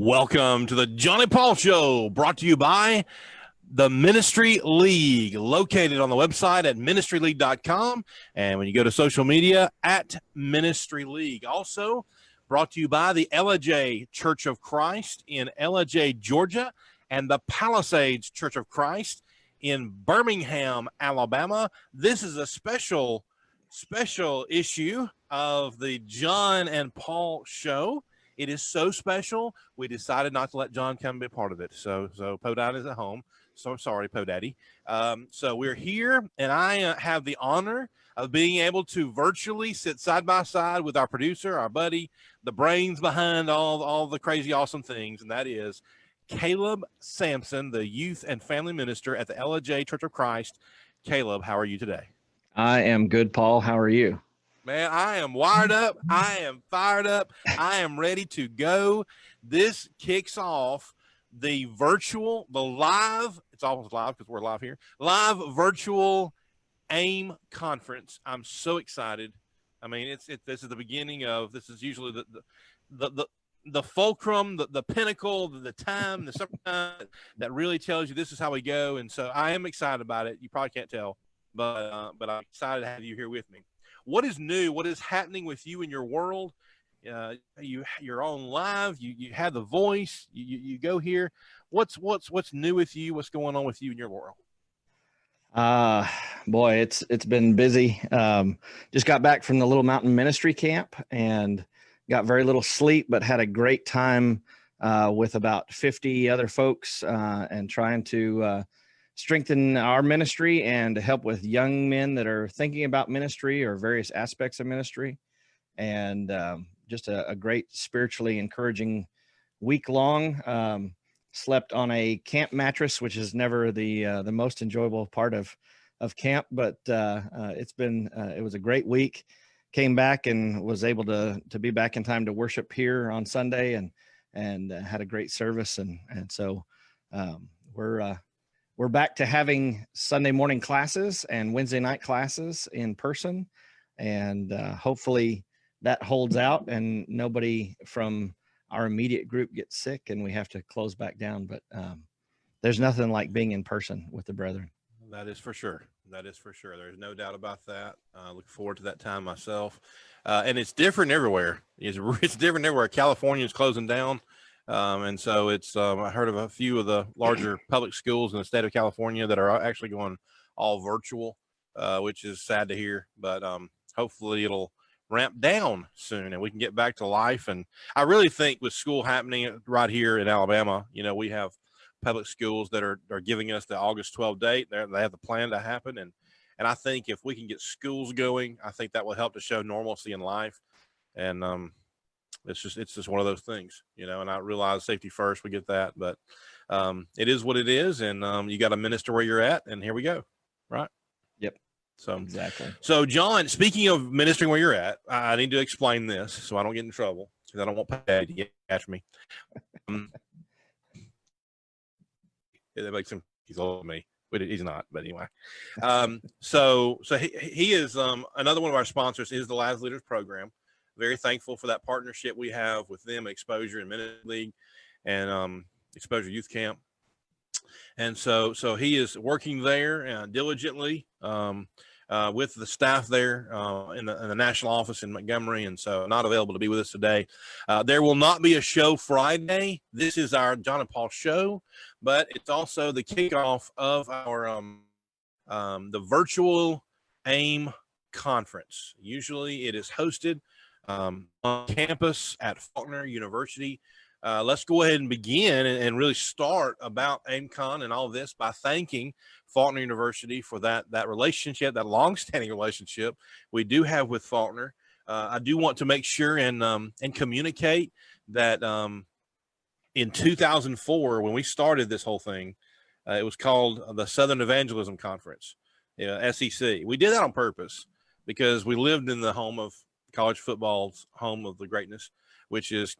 Welcome to the Johnny Paul Show, brought to you by the Ministry League, located on the website at ministryleague.com. And when you go to social media, at Ministry League. Also brought to you by the LJ Church of Christ in LJ, Georgia, and the Palisades Church of Christ in Birmingham, Alabama. This is a special issue of the John and Paul Show. It is so special, we decided not to let John come and be a part of it. So Po Daddy is at home. So sorry, Po Daddy. So we're here, and I have the honor of being able to virtually sit side by side with our producer, our buddy, the brains behind all the crazy, awesome things, and that is Caleb Sampson, the youth and family minister at the LJ Church of Christ. Caleb, how are you today? I am good, Paul. How are you? Man, I am wired up. I am fired up. I am ready to go. This kicks off the live, it's almost live because we're live here, live virtual AIM conference. I'm so excited. I mean, this is the beginning of, this is usually the fulcrum, the pinnacle, the time, the summertime that really tells you this is how we go. And so I am excited about it. You probably can't tell, but I'm excited to have you here with me. What is new? What is happening with you in your world? You're on live. You have the voice. You go here. What's new with you? What's going on with you in your world? Boy, it's been busy. Just got back from the Little Mountain Ministry Camp and got very little sleep, but had a great time with about 50 other folks and trying to strengthen our ministry and to help with young men that are thinking about ministry or various aspects of ministry. And just a great spiritually encouraging week long. Slept on a camp mattress, which is never the most enjoyable part of camp, but it was a great week. Came back and was able to be back in time to worship here on Sunday and had a great service. And so we're back to having Sunday morning classes and Wednesday night classes in person. And hopefully that holds out and nobody from our immediate group gets sick and we have to close back down. But there's nothing like being in person with the brethren. That is for sure. That is for sure. There's no doubt about that. Look forward to that time myself. And it's different everywhere. It's different everywhere. California is closing down. And so it's, I heard of a few of the larger public schools in the state of California that are actually going all virtual, which is sad to hear, but hopefully it'll ramp down soon and we can get back to life. And I really think with school happening right here in Alabama, we have public schools that are giving us the August 12th date. They have the plan to happen. And I think if we can get schools going, I think that will help to show normalcy in life. And it's just one of those things, and I realize safety first, we get that, but it is what it is. And you got to minister where you're at, and here we go. Right. Yep. So exactly. So John, speaking of ministering where you're at, I need to explain this so I don't get in trouble because I don't want Pat to catch me. That makes him, he's older than me, but he's not, but anyway. So he is another one of our sponsors is the Last Leaders Program. Very thankful for that partnership we have with them, Exposure and Ministry League and Exposure Youth Camp. And so he is working there diligently with the staff there in the national office in Montgomery, and so not available to be with us today. There will not be a show Friday. This is our John and Paul show, but it's also the kickoff of our the virtual AIM conference. Usually it is hosted on campus at Faulkner University. Let's go ahead and begin and really start about AIMCON and all of this by thanking Faulkner University for that relationship, that long-standing relationship we do have with Faulkner. I do want to make sure and communicate that in 2004, when we started this whole thing, it was called the Southern Evangelism Conference, SEC. We did that on purpose because we lived in the home of college football's home of the greatness, which is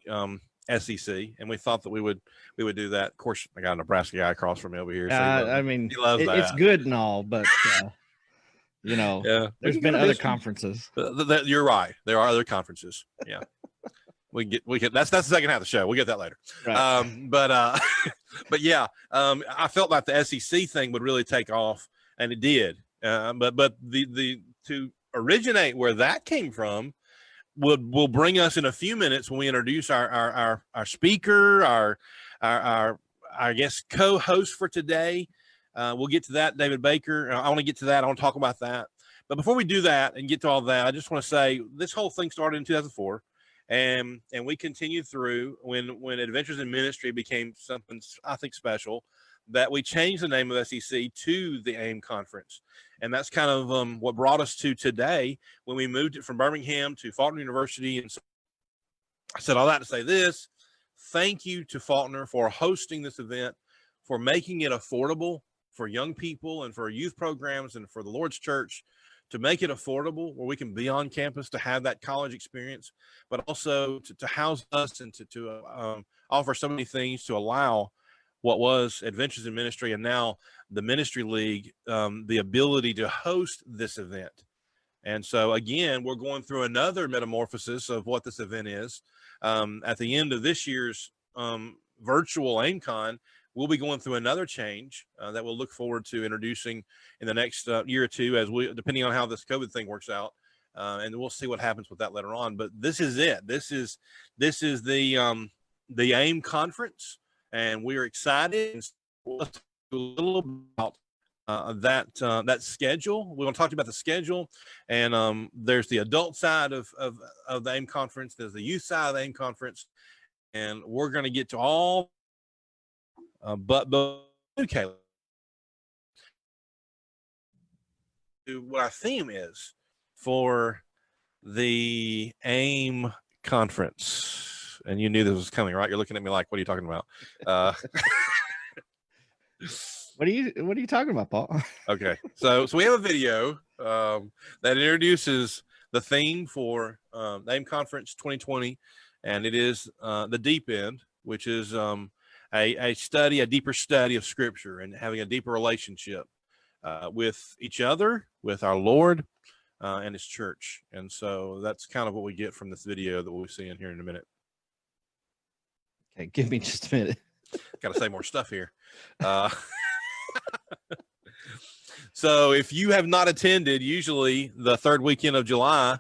SEC, and we thought that we would do that. Of course, I got a Nebraska guy across from me over here. So I mean, it's good and all, but there's been other conferences. You're right. There are other conferences. Yeah. That's the second half of the show. We'll get that later. Right. But yeah, I felt like the SEC thing would really take off, and it did. But the to originate where that came from will bring us in a few minutes when we introduce our speaker, our I guess co-host for today. We'll get to that, David Baker. I want to get to that. I want to talk about that. But before we do that and get to all that, I just want to say this whole thing started in 2004. And we continued through when Adventures in Ministry became something, I think, special, that we changed the name of SEC to the AIM Conference. And that's kind of what brought us to today when we moved it from Birmingham to Faulkner University. And so I said all that to say this. Thank you to Faulkner for hosting this event, for making it affordable for young people and for youth programs and for the Lord's Church, to make it affordable where we can be on campus to have that college experience, but also to house us and to offer so many things to allow what was Adventures in Ministry and now the Ministry League, the ability to host this event. And so again, we're going through another metamorphosis of what this event is. At the end of this year's virtual AIMCON, we'll be going through another change that we'll look forward to introducing in the next year or two, as depending on how this COVID thing works out, and we'll see what happens with that later on. But this is it. This is the AIM conference, and we're excited. And we'll talk a little about that schedule. We're going to talk about the schedule, and there's the adult side of the AIM conference. There's the youth side of the AIM conference, and we're going to get to all. But okay, what our theme is for the AIM conference, and you knew this was coming, right? You're looking at me like, what are you talking about? What are you talking about, Paul? Okay, so we have a video that introduces the theme for the AIM conference 2020, and it is the deep end, which is a deeper study of Scripture and having a deeper relationship with each other, with our Lord, and His church. And so that's kind of what we get from this video that we'll see in here in a minute. Okay, give me just a minute. Got to say more stuff here. So if you have not attended, usually the third weekend of July,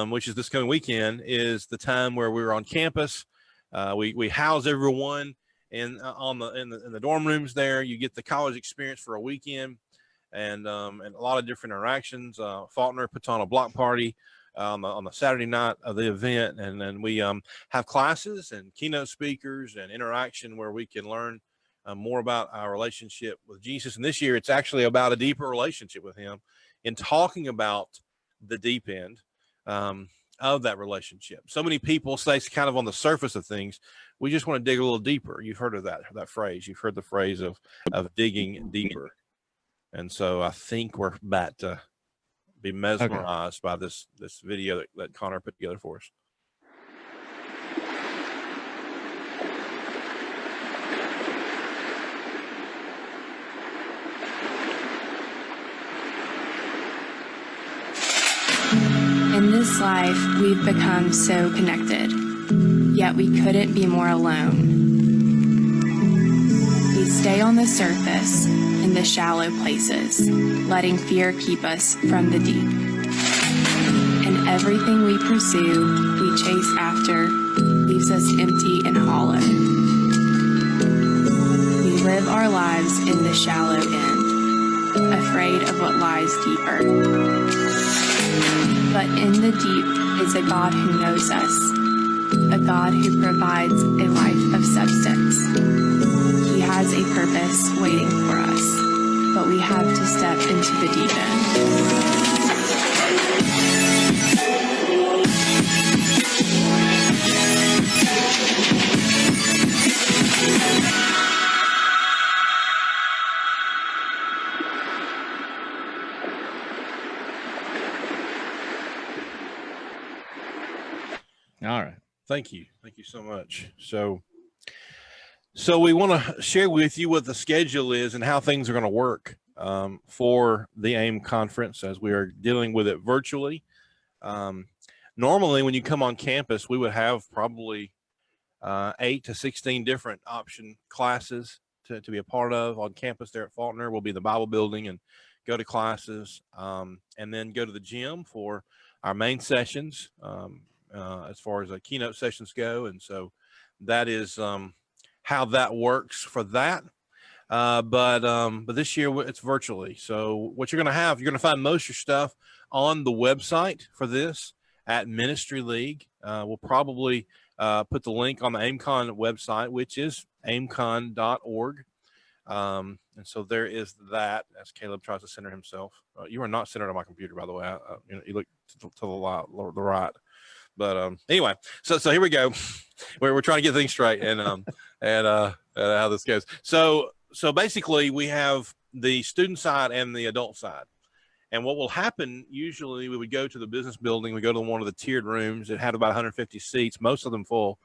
which is this coming weekend, is the time where we're on campus. We house everyone in the dorm rooms there. You get the college experience for a weekend, and a lot of different interactions. Faulkner puts on a block party on the Saturday night of the event, and then we have classes and keynote speakers and interaction where we can learn more about our relationship with Jesus. And this year, it's actually about a deeper relationship with Him, in talking about the deep end of that relationship. So many people stay kind of on the surface of things. We just want to dig a little deeper. You've heard of that phrase. You've heard the phrase of digging deeper. And so I think we're about to be mesmerized by this video that Connor put together for us. In this life, we've become so connected, yet we couldn't be more alone. We stay on the surface, in the shallow places, letting fear keep us from the deep. And everything we pursue, we chase after, leaves us empty and hollow. We live our lives in the shallow end, afraid of what lies deeper. But in the deep is a God who knows us, a God who provides a life of substance. He has a purpose waiting for us, but we have to step into the deep end. All right. Thank you so much. So we want to share with you what the schedule is and how things are going to work for the AIM conference as we are dealing with it virtually. normally when you come on campus, we would have probably 8 to 16 different option classes to be a part of on campus there at Faulkner. We'll be in the Bible building and go to classes, and then go to the gym for our main sessions, as far as keynote sessions go. And so that is how that works for that. But this year it's virtually. So what you're going to find most of your stuff on the website for this at Ministry League. We'll probably put the link on the AIMCON website, which is aimcon.org. And so there is that, as Caleb tries to center himself. You are not centered on my computer, by the way. You look to the right. But anyway, so here we go. We're trying to get things straight and how this goes. So basically, we have the student side and the adult side. And what will happen, usually we would go to the business building, we go to one of the tiered rooms. It had about 150 seats, most of them full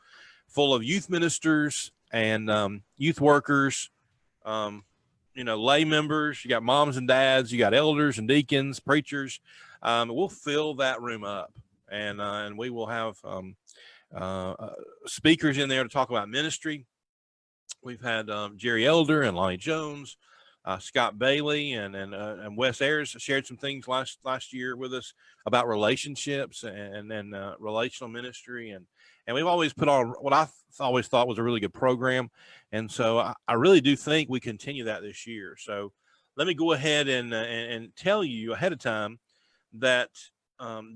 of youth ministers and youth workers, lay members. You got moms and dads, you got elders and deacons, preachers. We'll fill that room up, and we will have speakers in there to talk about ministry. We've had Jerry Elder and Lonnie Jones, Scott Bailey, and Wes Ayers shared some things last year with us about relationships and relational ministry, and we've always put on what I always thought was a really good program, and so I really do think we continue that this year. So let me go ahead and tell you ahead of time that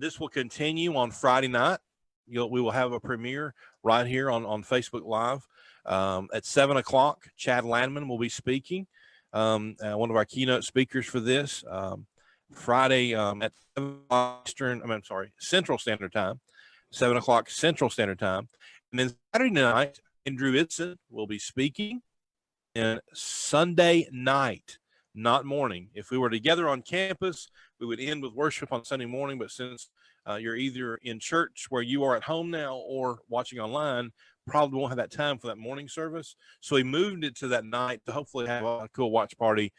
this will continue on Friday night. We will have a premiere right here on Facebook Live at 7 o'clock. Chad Landman will be speaking. One of our keynote speakers for this Friday at 7 o'clock Central Standard Time, 7 o'clock Central Standard Time. And then Saturday night, Andrew Itson will be speaking. And Sunday night, not morning. If we were together on campus, we would end with worship on Sunday morning. But since you're either in church where you are at home now or watching online, probably won't have that time for that morning service. So we moved it to that night to hopefully have a cool watch party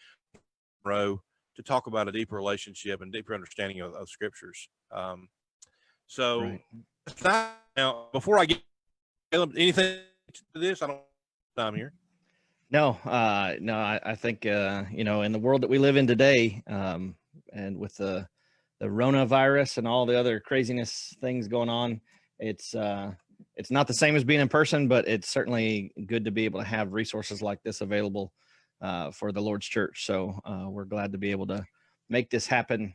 row to talk about a deeper relationship and deeper understanding of scriptures. So right. Now, before I get anything to this, I don't have time here. No, I think, in the world that we live in today, and with the coronavirus and all the other craziness things going on, it's not the same as being in person, but it's certainly good to be able to have resources like this available for the Lord's church. So we're glad to be able to make this happen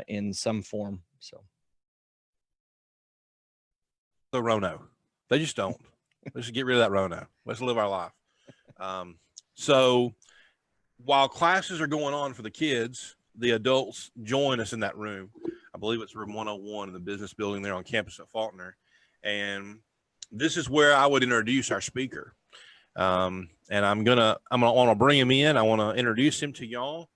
in some form. So the Rono, they just don't. Let's just get rid of that Rono. Let's live our life. So while classes are going on for the kids, the adults join us in that room. I believe it's room 101 in the business building there on campus at Faulkner. And this is where I would introduce our speaker. And I'm gonna want to bring him in. I want to introduce him to y'all.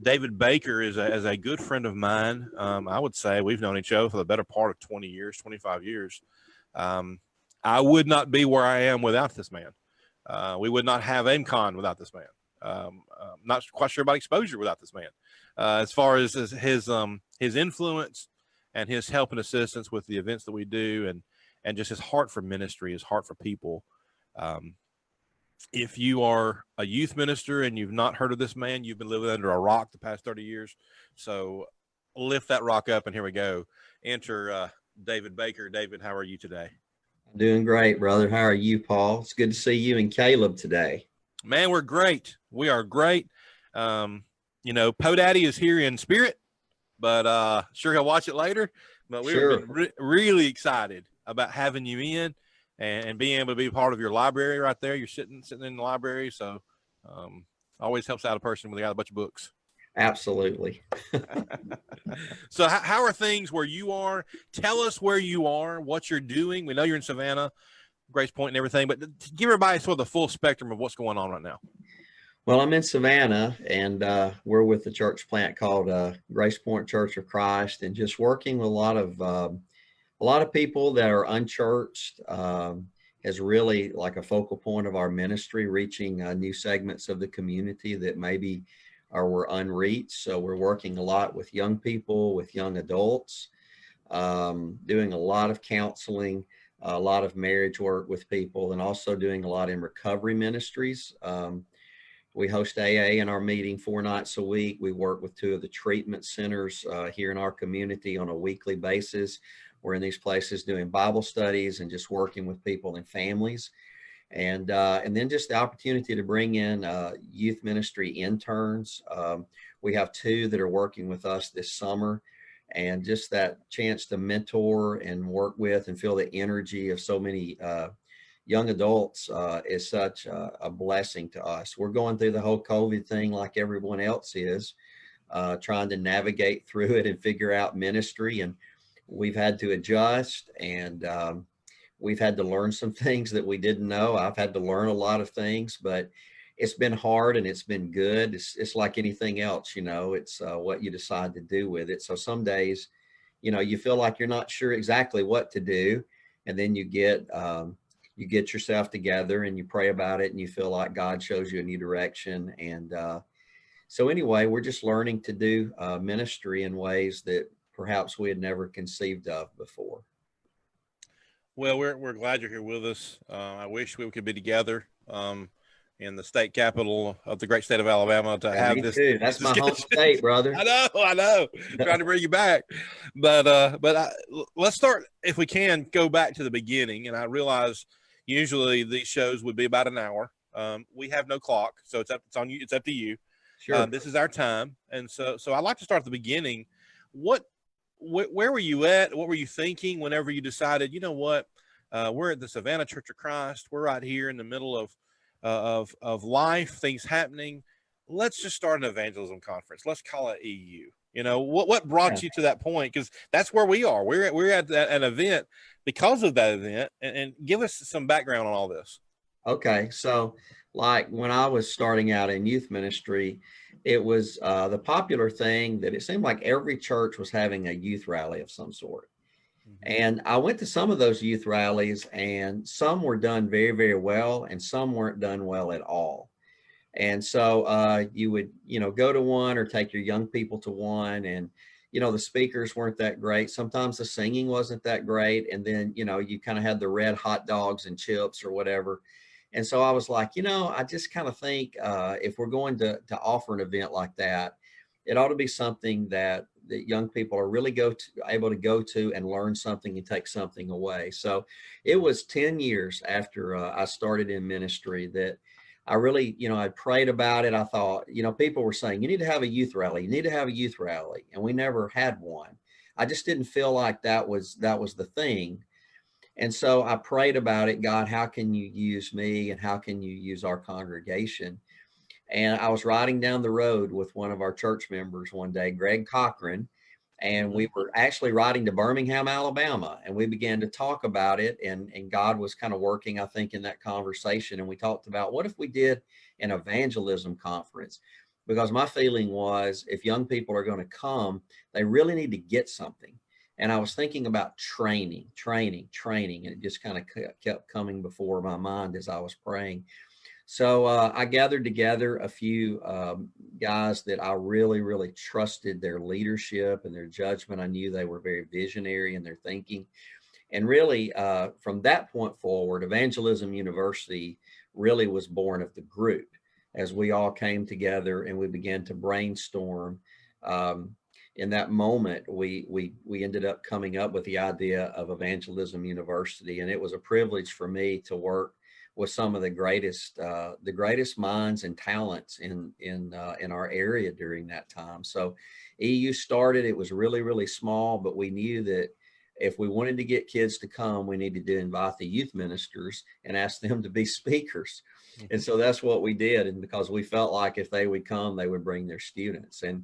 David Baker is a good friend of mine. I would say we've known each other for the better part of 20 years, 25 years. I would not be where I am without this man. We would not have AIMCON without this man. Not quite sure about exposure without this man. As far as his influence and his help and assistance with the events that we do, and just his heart for ministry, his heart for people. If you are a youth minister and you've not heard of this man, you've been living under a rock the past 30 years. So lift that rock up, and here we go. Enter David Baker. David, how are you today? I'm doing great, brother. How are you, Paul? It's good to see you and Caleb today. Man, we're great. We are great. Po Daddy is here in spirit, but sure he'll watch it later. But we've been really excited about having you in and being able to be part of your library right there. You're sitting in the library, so always helps out a person when they got a bunch of books. Absolutely. So how are things where you are? Tell us where you are, what you're doing. We know you're in Savannah, Grace Point and everything, but give everybody sort of the full spectrum of what's going on right now. Well, I'm in Savannah, and we're with a church plant called Grace Point Church of Christ, and just working with a lot of people that are unchurched. Is really like a focal point of our ministry, reaching new segments of the community that maybe were unreached. So we're working a lot with young people, with young adults. doing a lot of counseling, a lot of marriage work with people, and also doing a lot in recovery ministries. We host AA in our meeting 4 nights a week. We work with 2 of the treatment centers here in our community on a weekly basis. We're in these places doing Bible studies and just working with people and families. And then just the opportunity to bring in youth ministry interns. We have 2 that are working with us this summer, and just that chance to mentor and work with and feel the energy of so many young adults is such a blessing to us. We're going through the whole COVID thing like everyone else is, trying to navigate through it and figure out ministry. And we've had to adjust, and we've had to learn some things that we didn't know. I've had to learn a lot of things, but it's been hard and it's been good. It's like anything else, you know, it's what you decide to do with it. So some days, you know, you feel like you're not sure exactly what to do. And then you get yourself together and you pray about it and you feel like God shows you a new direction. And so anyway, we're just learning to do ministry in ways that perhaps we had never conceived of before. Well, we're glad you're here with us. I wish we could be together in the state capital of the great state of Alabama to have Me this. too. That's my home state, brother. I know. Trying to bring you back, but let's start, if we can, go back to the beginning. And I realize usually these shows would be about an hour. We have no clock, so it's on you. It's up to you. Sure. This is our time, and so I like to start at the beginning. Where were you at? What were you thinking whenever you decided, you know what, we're at the Savannah Church of Christ. We're right here in the middle of life, things happening. Let's just start an evangelism conference. Let's call it EU. You know, what brought you to that point? Because that's where we are. We're at an event because of that event. And give us some background on all this. Okay. So like when I was starting out in youth ministry, it was the popular thing that it seemed like every church was having a youth rally of some sort. And I went to some of those youth rallies, and some were done very, very well, and some weren't done well at all. And so you would, you know, go to one or take your young people to one, and, you know, the speakers weren't that great. Sometimes the singing wasn't that great. And then, you know, you kind of had the red hot dogs and chips or whatever. And so I was like, you know, I just kind of think if we're going to offer an event like that, it ought to be something that young people are really able to go to and learn something and take something away. So it was 10 years after I started in ministry that I really, you know, I prayed about it. I thought, you know, people were saying, you need to have a youth rally. You need to have a youth rally. And we never had one. I just didn't feel like that was the thing. And so I prayed about it. God, how can you use me, and how can you use our congregation? And I was riding down the road with one of our church members one day, Greg Cochran, and we were actually riding to Birmingham, Alabama, and we began to talk about it. And God was kind of working, I think, in that conversation. And we talked about, what if we did an evangelism conference? Because my feeling was, if young people are going to come, they really need to get something. And I was thinking about training. And it just kind of kept coming before my mind as I was praying. So I gathered together a few guys that I really, really trusted their leadership and their judgment. I knew they were very visionary in their thinking. And really, from that point forward, Evangelism University really was born of the group as we all came together and we began to brainstorm. In that moment, we ended up coming up with the idea of Evangelism University. And it was a privilege for me to work with some of the greatest minds and talents in our area during that time. So EU started, it was really, really small, but we knew that if we wanted to get kids to come, we needed to invite the youth ministers and ask them to be speakers. And so that's what we did. And because we felt like if they would come, they would bring their students. And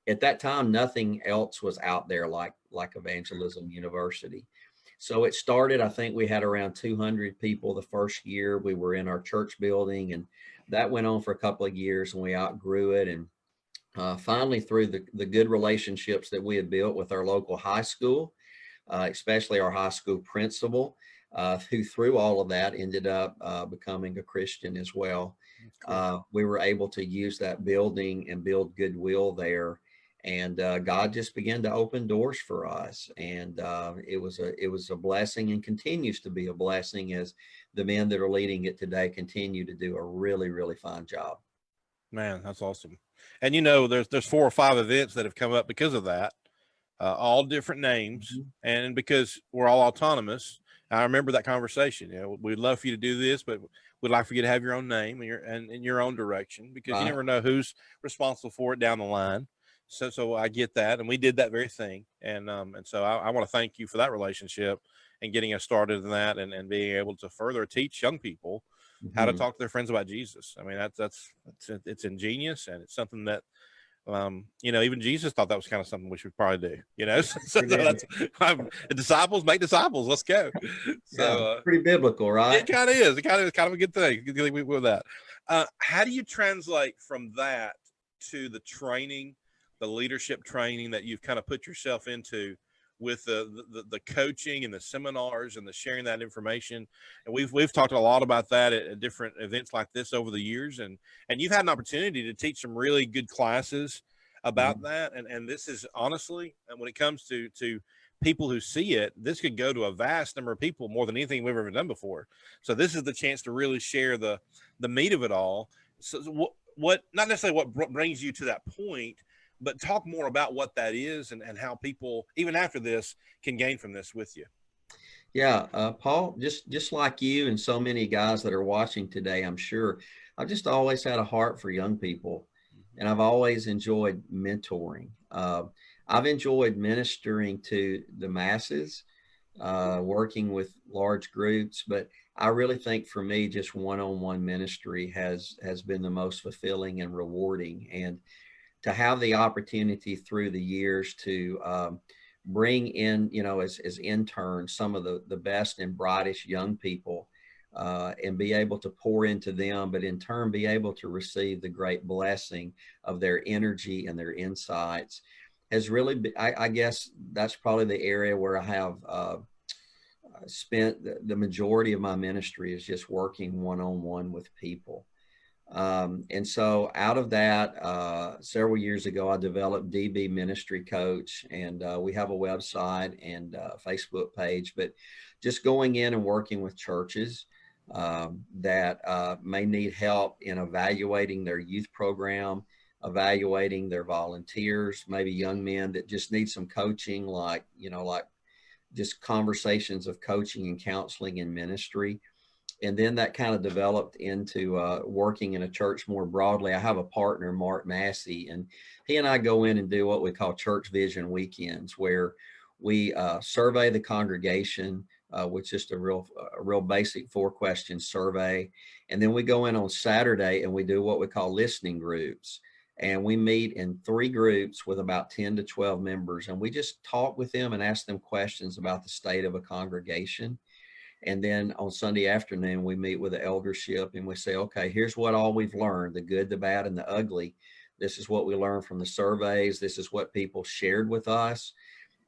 at that time, nothing else was out there like Evangelism University. So it started, I think we had around 200 people the first year. We were in our church building, and that went on for a couple of years, and we outgrew it. And finally, through the good relationships that we had built with our local high school, especially our high school principal, who through all of that ended up becoming a Christian as well. We were able to use that building and build goodwill there. and God just began to open doors for us. And it was a blessing, and continues to be a blessing as the men that are leading it today continue to do a really, really fine job. Man, that's awesome. And you know, there's 4 or 5 events that have come up because of that, all different names, and because we're all autonomous. I remember that conversation. You know, we'd love for you to do this, but we'd like for you to have your own name and in your own direction, because you never know who's responsible for it down the line. So I get that, and we did that very thing, and so I want to thank you for that relationship and getting us started in that, and being able to further teach young people how to talk to their friends about Jesus. I mean, it's ingenious, and it's something that, you know, even Jesus thought that was kind of something we should probably do, you know. So that's the disciples make disciples. Let's go. So pretty biblical, right? It kind of is. It kind of a good thing with that. How do you translate from that to the training, the leadership training that you've kind of put yourself into, with the coaching and the seminars and the sharing that information? And we've talked a lot about that at different events like this over the years, and you've had an opportunity to teach some really good classes about that. And this is honestly, when it comes to people who see it, this could go to a vast number of people, more than anything we've ever done before. So this is the chance to really share the meat of it all. So what not necessarily what brings you to that point, but talk more about what that is, and how people, even after this, can gain from this with you. Yeah, Paul, just like you and so many guys that are watching today, I'm sure, I've just always had a heart for young people, and I've always enjoyed mentoring. I've enjoyed ministering to the masses, working with large groups, but I really think for me, just one-on-one ministry has been the most fulfilling and rewarding. And to have the opportunity through the years to bring in, you know, as interns, some of the best and brightest young people, and be able to pour into them, but in turn be able to receive the great blessing of their energy and their insights, has really been, I guess that's probably the area where I have spent the majority of my ministry, is just working one-on-one with people. And so out of that, several years ago, I developed DB Ministry Coach, and we have a website and a Facebook page, but just going in and working with churches that may need help in evaluating their youth program, evaluating their volunteers, maybe young men that just need some coaching, like, you know, like just conversations of coaching and counseling in ministry. And then that kind of developed into working in a church more broadly. I have a partner, Mark Massey, and he and I go in and do what we call church vision weekends, where we survey the congregation with just a real basic 4-question survey. And then we go in on Saturday and we do what we call listening groups. And we meet in 3 groups with about 10 to 12 members. And we just talk with them and ask them questions about the state of a congregation. And then on Sunday afternoon, we meet with the eldership and we say, okay, here's what all we've learned, the good, the bad, and the ugly. This is what we learned from the surveys. This is what people shared with us.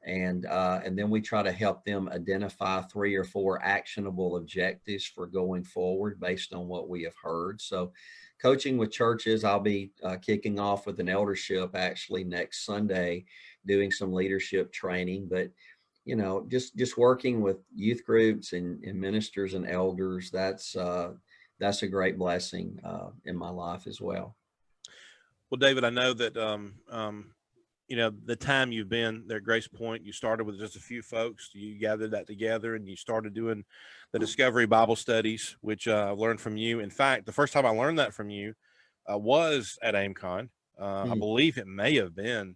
And then we try to help them identify 3 or 4 actionable objectives for going forward based on what we have heard. So coaching with churches, I'll be kicking off with an eldership actually next Sunday, doing some leadership training. But you know, just working with youth groups and ministers and elders, that's a great blessing in my life as well. Well, David, I know that you know, the time you've been there at Grace Point, you started with just a few folks. You gathered that together and you started doing the Discovery Bible studies, which I learned from you. In fact, the first time I learned that from you was at AIMCON. I believe it may have been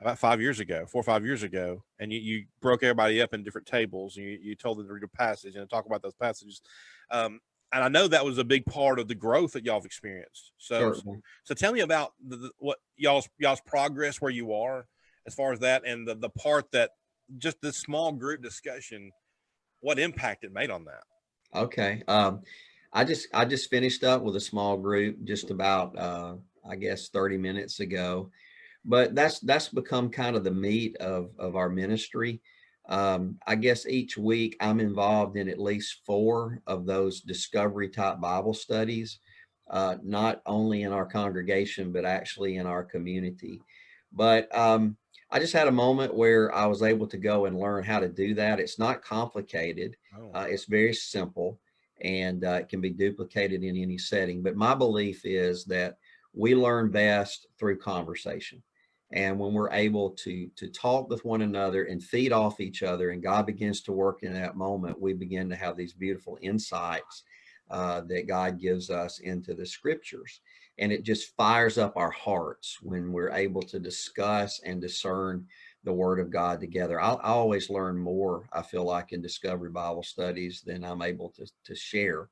about 4 or 5 years ago, and you broke everybody up in different tables, and you told them to read a passage and talk about those passages. And I know that was a big part of the growth that y'all have experienced. So tell me about what y'all's progress, where you are as far as that, and the part that just this small group discussion, what impact it made on that. Okay. I just finished up with a small group just about, I guess 30 minutes ago. But that's become kind of the meat of our ministry. I guess each week I'm involved in at least 4 of those discovery type Bible studies, not only in our congregation, but actually in our community. But I just had a moment where I was able to go and learn how to do that. It's not complicated. Oh, It's very simple, and it can be duplicated in any setting. But my belief is that we learn best through conversation. And when we're able to talk with one another and feed off each other, and God begins to work in that moment, we begin to have these beautiful insights that God gives us into the scriptures. And it just fires up our hearts when we're able to discuss and discern the word of God together. I always learn more, I feel like, in Discovery Bible Studies than I'm able to share.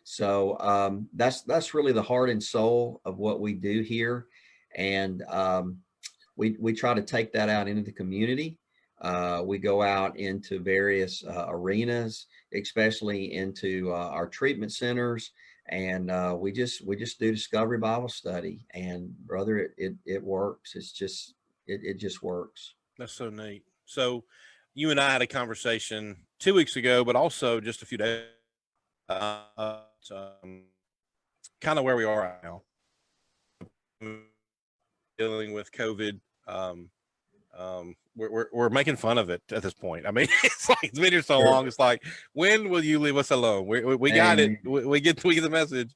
So that's really the heart and soul of what we do here. And we try to take that out into the community. We go out into various arenas, especially into our treatment centers, and we just do Discovery Bible Study. And brother, it works. It just works. that's so neat. So you and I had a conversation 2 weeks ago, but also just a few days, kind of where we are right now, dealing with COVID. We're making fun of it at this point. I mean, it's like it's been here so long. It's like, when will you leave us alone? We got it. We get the message.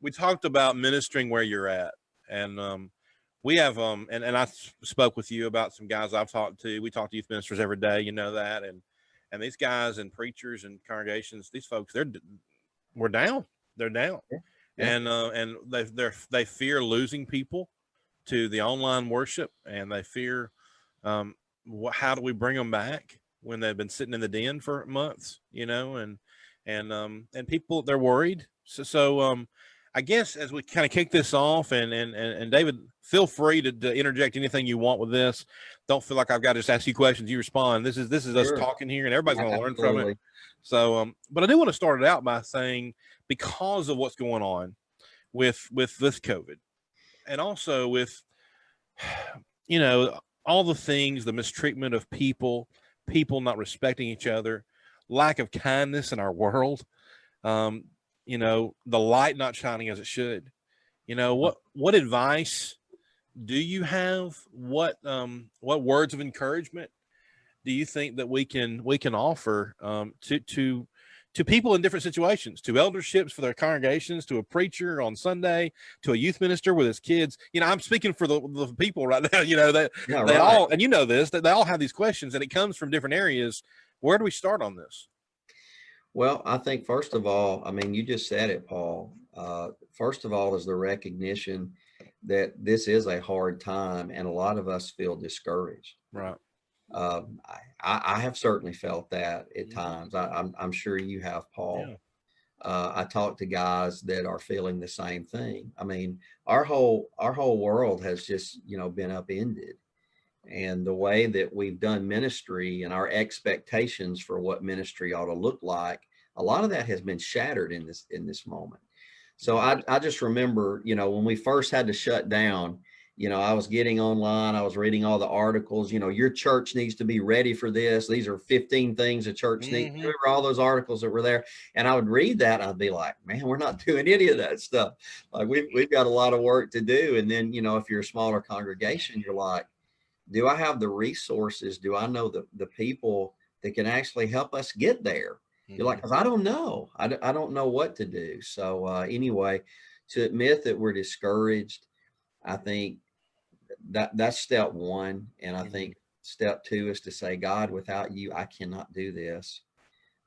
We talked about ministering where you're at, and we have and I spoke with you about some guys I've talked to. We talk to youth ministers every day, you know that, and these guys and preachers and congregations, these folks, we're down. They're down, and they fear losing people to the online worship, and they fear how do we bring them back when they've been sitting in the den for months, you know, and people, they're worried. So I guess as we kind of kick this off, and David, feel free to interject anything you want with this. Don't feel like I've got to just ask you questions. You respond. This is us talking here, and everybody's going to learn from it. So, but I do want to start it out by saying, because of what's going on with this COVID, and also with, you know, all the things, the mistreatment of people not respecting each other, lack of kindness in our world, you know, the light not shining as it should. You know, what advice do you have? What words of encouragement do you think that we can offer to people in different situations, to elderships for their congregations, to a preacher on Sunday, to a youth minister with his kids? You know, I'm speaking for the people right now, you know, that they all, and you know this, that they all have these questions, and it comes from different areas. Where do we start on this? Well, I think first of all, I mean, you just said it, Paul. First of all, is the recognition that this is a hard time, and a lot of us feel discouraged. Right. I have certainly felt that at times. I'm sure you have, Paul. Yeah. I talk to guys that are feeling the same thing. I mean, our whole world has just, you know, been upended, and the way that we've done ministry and our expectations for what ministry ought to look like, a lot of that has been shattered in this moment. So I just remember, you know, when we first had to shut down, you know, I was getting online, I was reading all the articles, you know, your church needs to be ready for this. These are 15 things a church needs. Remember all those articles that were there? And I would read that, and I'd be like, man, we're not doing any of that stuff. Like we've got a lot of work to do. And then, you know, if you're a smaller congregation, you're like, do I have the resources? Do I know the people that can actually help us get there? You're like, because I don't know. I don't know what to do. So anyway, to admit that we're discouraged, I think that's step one. And I think step two is to say, God, without you, I cannot do this.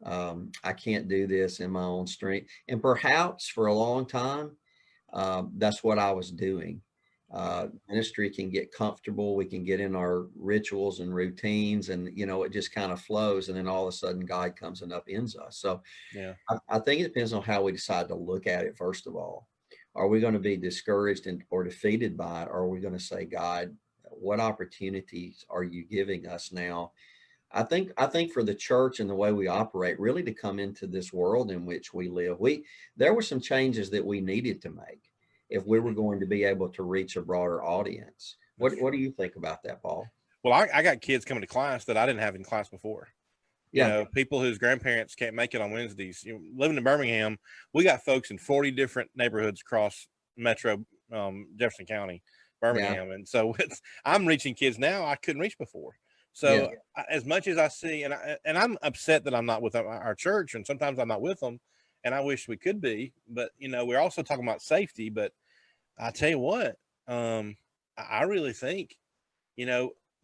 I can't do this in my own strength. And perhaps for a long time, that's what I was doing. Ministry can get comfortable. We can get in our rituals and routines, and, you know, it just kind of flows. And then all of a sudden God comes and upends us. So yeah, I think it depends on how we decide to look at it. First of all, are we going to be discouraged or defeated by it? Or are we going to say, God, what opportunities are you giving us now? I think for the church and the way we operate, really to come into this world in which we live, there were some changes that we needed to make if we were going to be able to reach a broader audience. What do you think about that, Paul? Well, I got kids coming to class that I didn't have in class before. You know, people whose grandparents can't make it on Wednesdays. You know, living in Birmingham, we got folks in 40 different neighborhoods across Metro Jefferson County Birmingham. And so I'm reaching kids now I couldn't reach before. So as much as I see, and I'm upset that I'm not with our church, and sometimes I'm not with them, and I wish we could be, but we're also talking about safety. But I tell you what, I really think,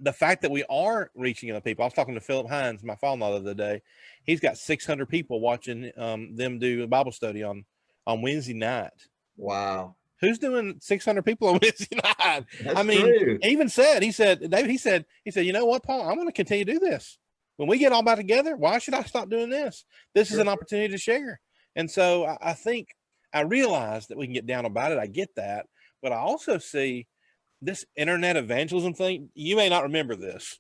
the fact that we are reaching other people. I was talking to Philip Hines, my father-in-law, the other day. He's got 600 people watching them do a Bible study on Wednesday night. Wow. Who's doing 600 people on Wednesday night? That's true. He even said, David, he said, you know what, Paul, I'm going to continue to do this. When we get all back together, why should I stop doing this? This is an opportunity to share. And so I think I realize that we can get down about it. I get that. But I also see this internet evangelism thing. You may not remember this.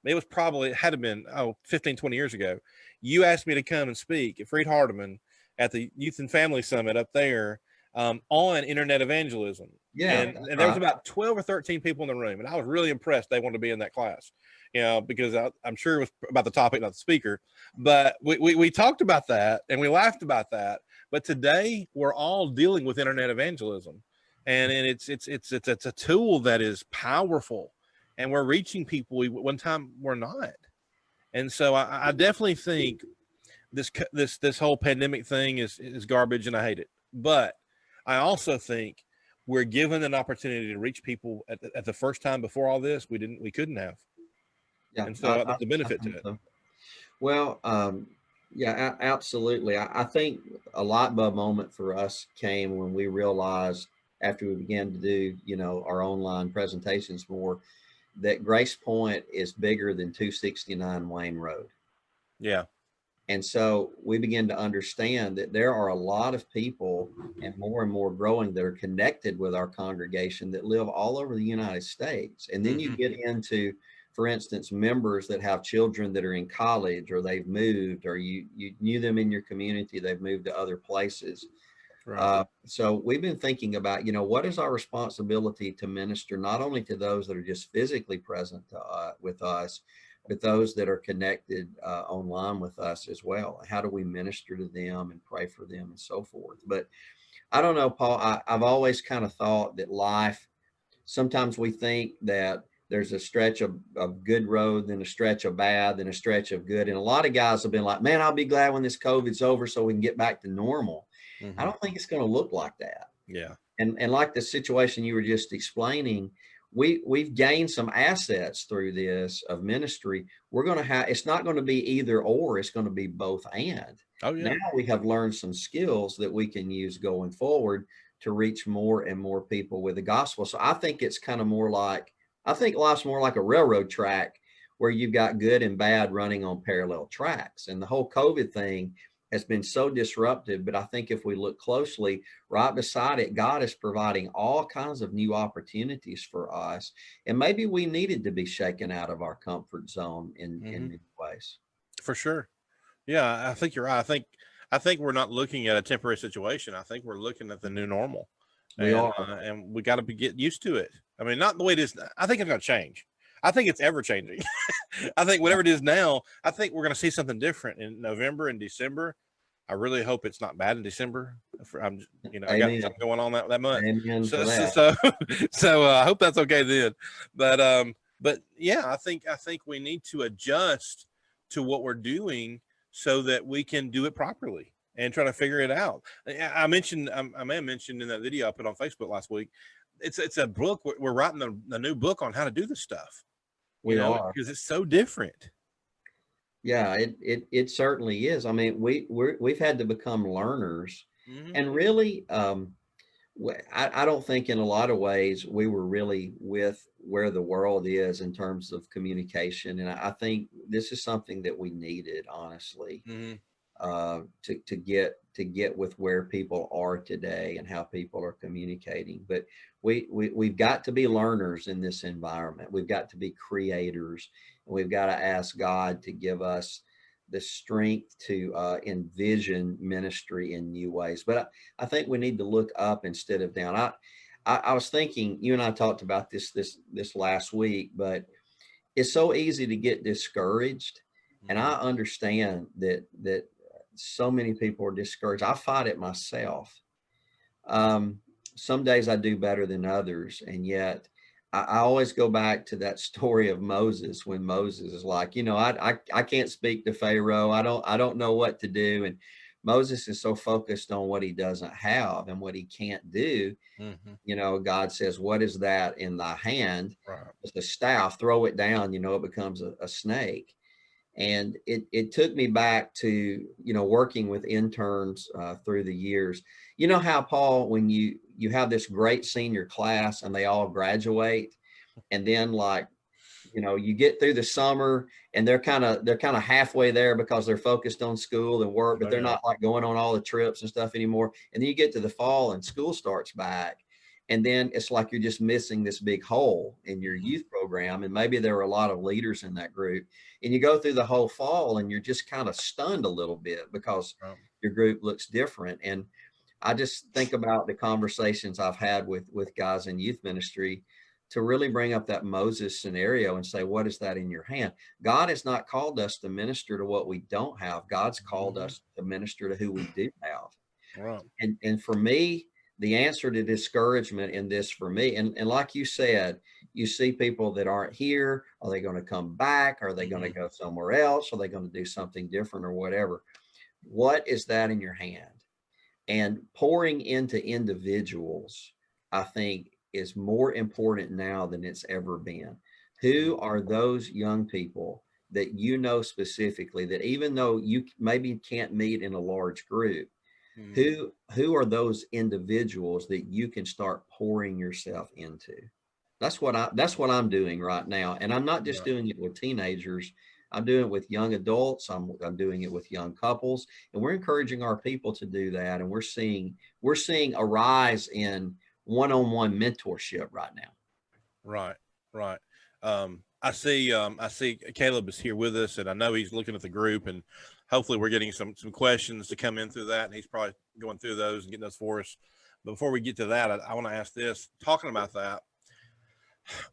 It had to have been 15, 20 years ago. You asked me to come and speak at Freed Hardeman at the Youth and Family Summit up there on internet evangelism. Yeah. And there was about 12 or 13 people in the room. And I was really impressed they wanted to be in that class, because I'm sure it was about the topic, not the speaker. But we talked about that and we laughed about that. But today we're all dealing with internet evangelism. And it's a tool that is powerful, and we're reaching people one time we're not. And so I definitely think this whole pandemic thing is garbage, and I hate it. But I also think we're given an opportunity to reach people at the first time. Before all this, we couldn't have. Yeah. And so that's the benefit to it. So. Well, yeah, absolutely. I think a light bulb moment for us came when we realized, after we began to do, our online presentations more, that Grace Point is bigger than 269 Wayne Road. Yeah. And so we begin to understand that there are a lot of people, and more growing, that are connected with our congregation that live all over the United States. And then you get into, for instance, members that have children that are in college, or they've moved, or you knew them in your community, they've moved to other places. Right. So we've been thinking about, what is our responsibility to minister, not only to those that are just physically present with us, but those that are connected online with us as well. How do we minister to them and pray for them and so forth? But I don't know, Paul, I've always kind of thought that life, sometimes we think that there's a stretch of good road, then a stretch of bad, then a stretch of good. And a lot of guys have been like, man, I'll be glad when this COVID's over so we can get back to normal. I don't think it's going to look like that. Yeah. And like the situation you were just explaining, we've gained some assets through this of ministry. We're going to have, it's not going to be either or, it's going to be both and. Oh, yeah. Now we have learned some skills that we can use going forward to reach more and more people with the gospel. So I think it's kind of more like, I think life's more like a railroad track where you've got good and bad running on parallel tracks. And the whole COVID thing has been so disruptive, but I think if we look closely, right beside it, God is providing all kinds of new opportunities for us. And maybe we needed to be shaken out of our comfort zone in many ways. For sure. Yeah, I think you're right. I think we're not looking at a temporary situation. I think we're looking at the new normal. We are. And we got to get used to it. I mean, not the way it is. I think it's going to change. I think it's ever changing. I think whatever it is now, I think we're going to see something different in November and December. I really hope it's not bad in December. I got something going on that month. Amen So, for that. so I hope that's okay then. But yeah, I think we need to adjust to what we're doing so that we can do it properly and try to figure it out. I mentioned, I may have mentioned in that video I put on Facebook last week, it's a book. We're writing a new book on how to do this stuff. We are, because it's so different. Yeah, it certainly is. I mean, we've had to become learners, and really, I don't think in a lot of ways we were really with where the world is in terms of communication, and I think this is something that we needed, honestly, to get with where people are today and how people are communicating. But we've got to be learners in this environment. We've got to be creators. We've got to ask God to give us the strength to envision ministry in new ways. But I think we need to look up instead of down. I was thinking, you and I talked about this last week, but it's so easy to get discouraged. And I understand that so many people are discouraged. I fight it myself. Some days I do better than others. And yet I always go back to that story of Moses, when Moses is like, I can't speak to Pharaoh. I don't know what to do. And Moses is so focused on what he doesn't have and what he can't do. God says, what is that in thy hand? Right. It's a staff, throw it down, it becomes a snake. And it took me back to, working with interns through the years. You know how, Paul, when you have this great senior class and they all graduate, and then you get through the summer and they're kind of halfway there because they're focused on school and work, but they're not like going on all the trips and stuff anymore. And then you get to the fall and school starts back. And then it's like you're just missing this big hole in your youth program. And maybe there were a lot of leaders in that group. And you go through the whole fall and you're just kind of stunned a little bit because your group looks different. And I just think about the conversations I've had with guys in youth ministry to really bring up that Moses scenario and say, what is that in your hand? God has not called us to minister to what we don't have. God's called us to minister to who we do have. Right. And for me, the answer to discouragement in this for me, and like you said, you see people that aren't here. Are they going to come back? Are they going to go somewhere else? Are they going to do something different or whatever? What is that in your hand? And pouring into individuals, I think, is more important now than it's ever been. Who are those young people that specifically that even though you maybe can't meet in a large group, who are those individuals that you can start pouring yourself into? That's what I'm doing right now. And I'm not just doing it with teenagers. I'm doing it with young adults. I'm doing it with young couples, and we're encouraging our people to do that. And we're seeing a rise in one-on-one mentorship right now. Right. Right. I see Caleb is here with us, and I know he's looking at the group, and hopefully we're getting some questions to come in through that, and he's probably going through those and getting those for us. But before we get to that, I want to ask this, talking about that,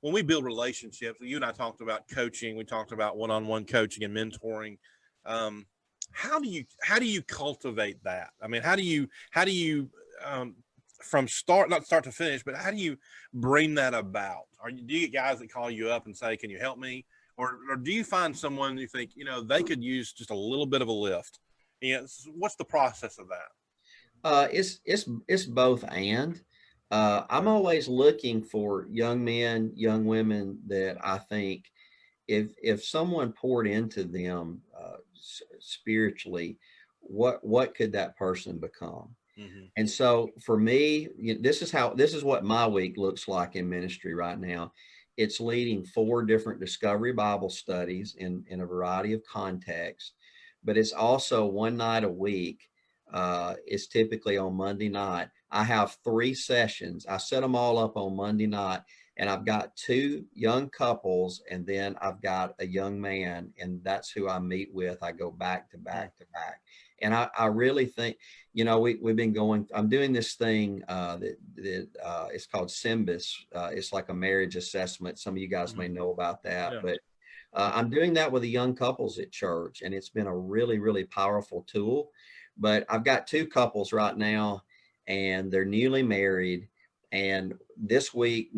when we build relationships, you and I talked about coaching, we talked about one-on-one coaching and mentoring. How do you cultivate that? I mean, how do you from not start to finish, but how do you bring that about? Do you get guys that call you up and say, can you help me? Or do you find someone you think, they could use just a little bit of a lift? What's the process of that? It's both. And I'm always looking for young men, young women that I think if someone poured into them spiritually, what could that person become? And so for me, this is what my week looks like in ministry right now. It's leading 4 different Discovery Bible studies in a variety of contexts, but it's also one night a week. It's typically on Monday night. I have 3 sessions. I set them all up on Monday night, and I've got 2 young couples, and then I've got a young man, and that's who I meet with. I go back to back to back. And I really think, we've been going, I'm doing this thing that it's called SYMBIS. It's like a marriage assessment. Some of you guys may know about that, but I'm doing that with the young couples at church, and it's been a really, really powerful tool. But I've got 2 couples right now, and they're newly married. And next week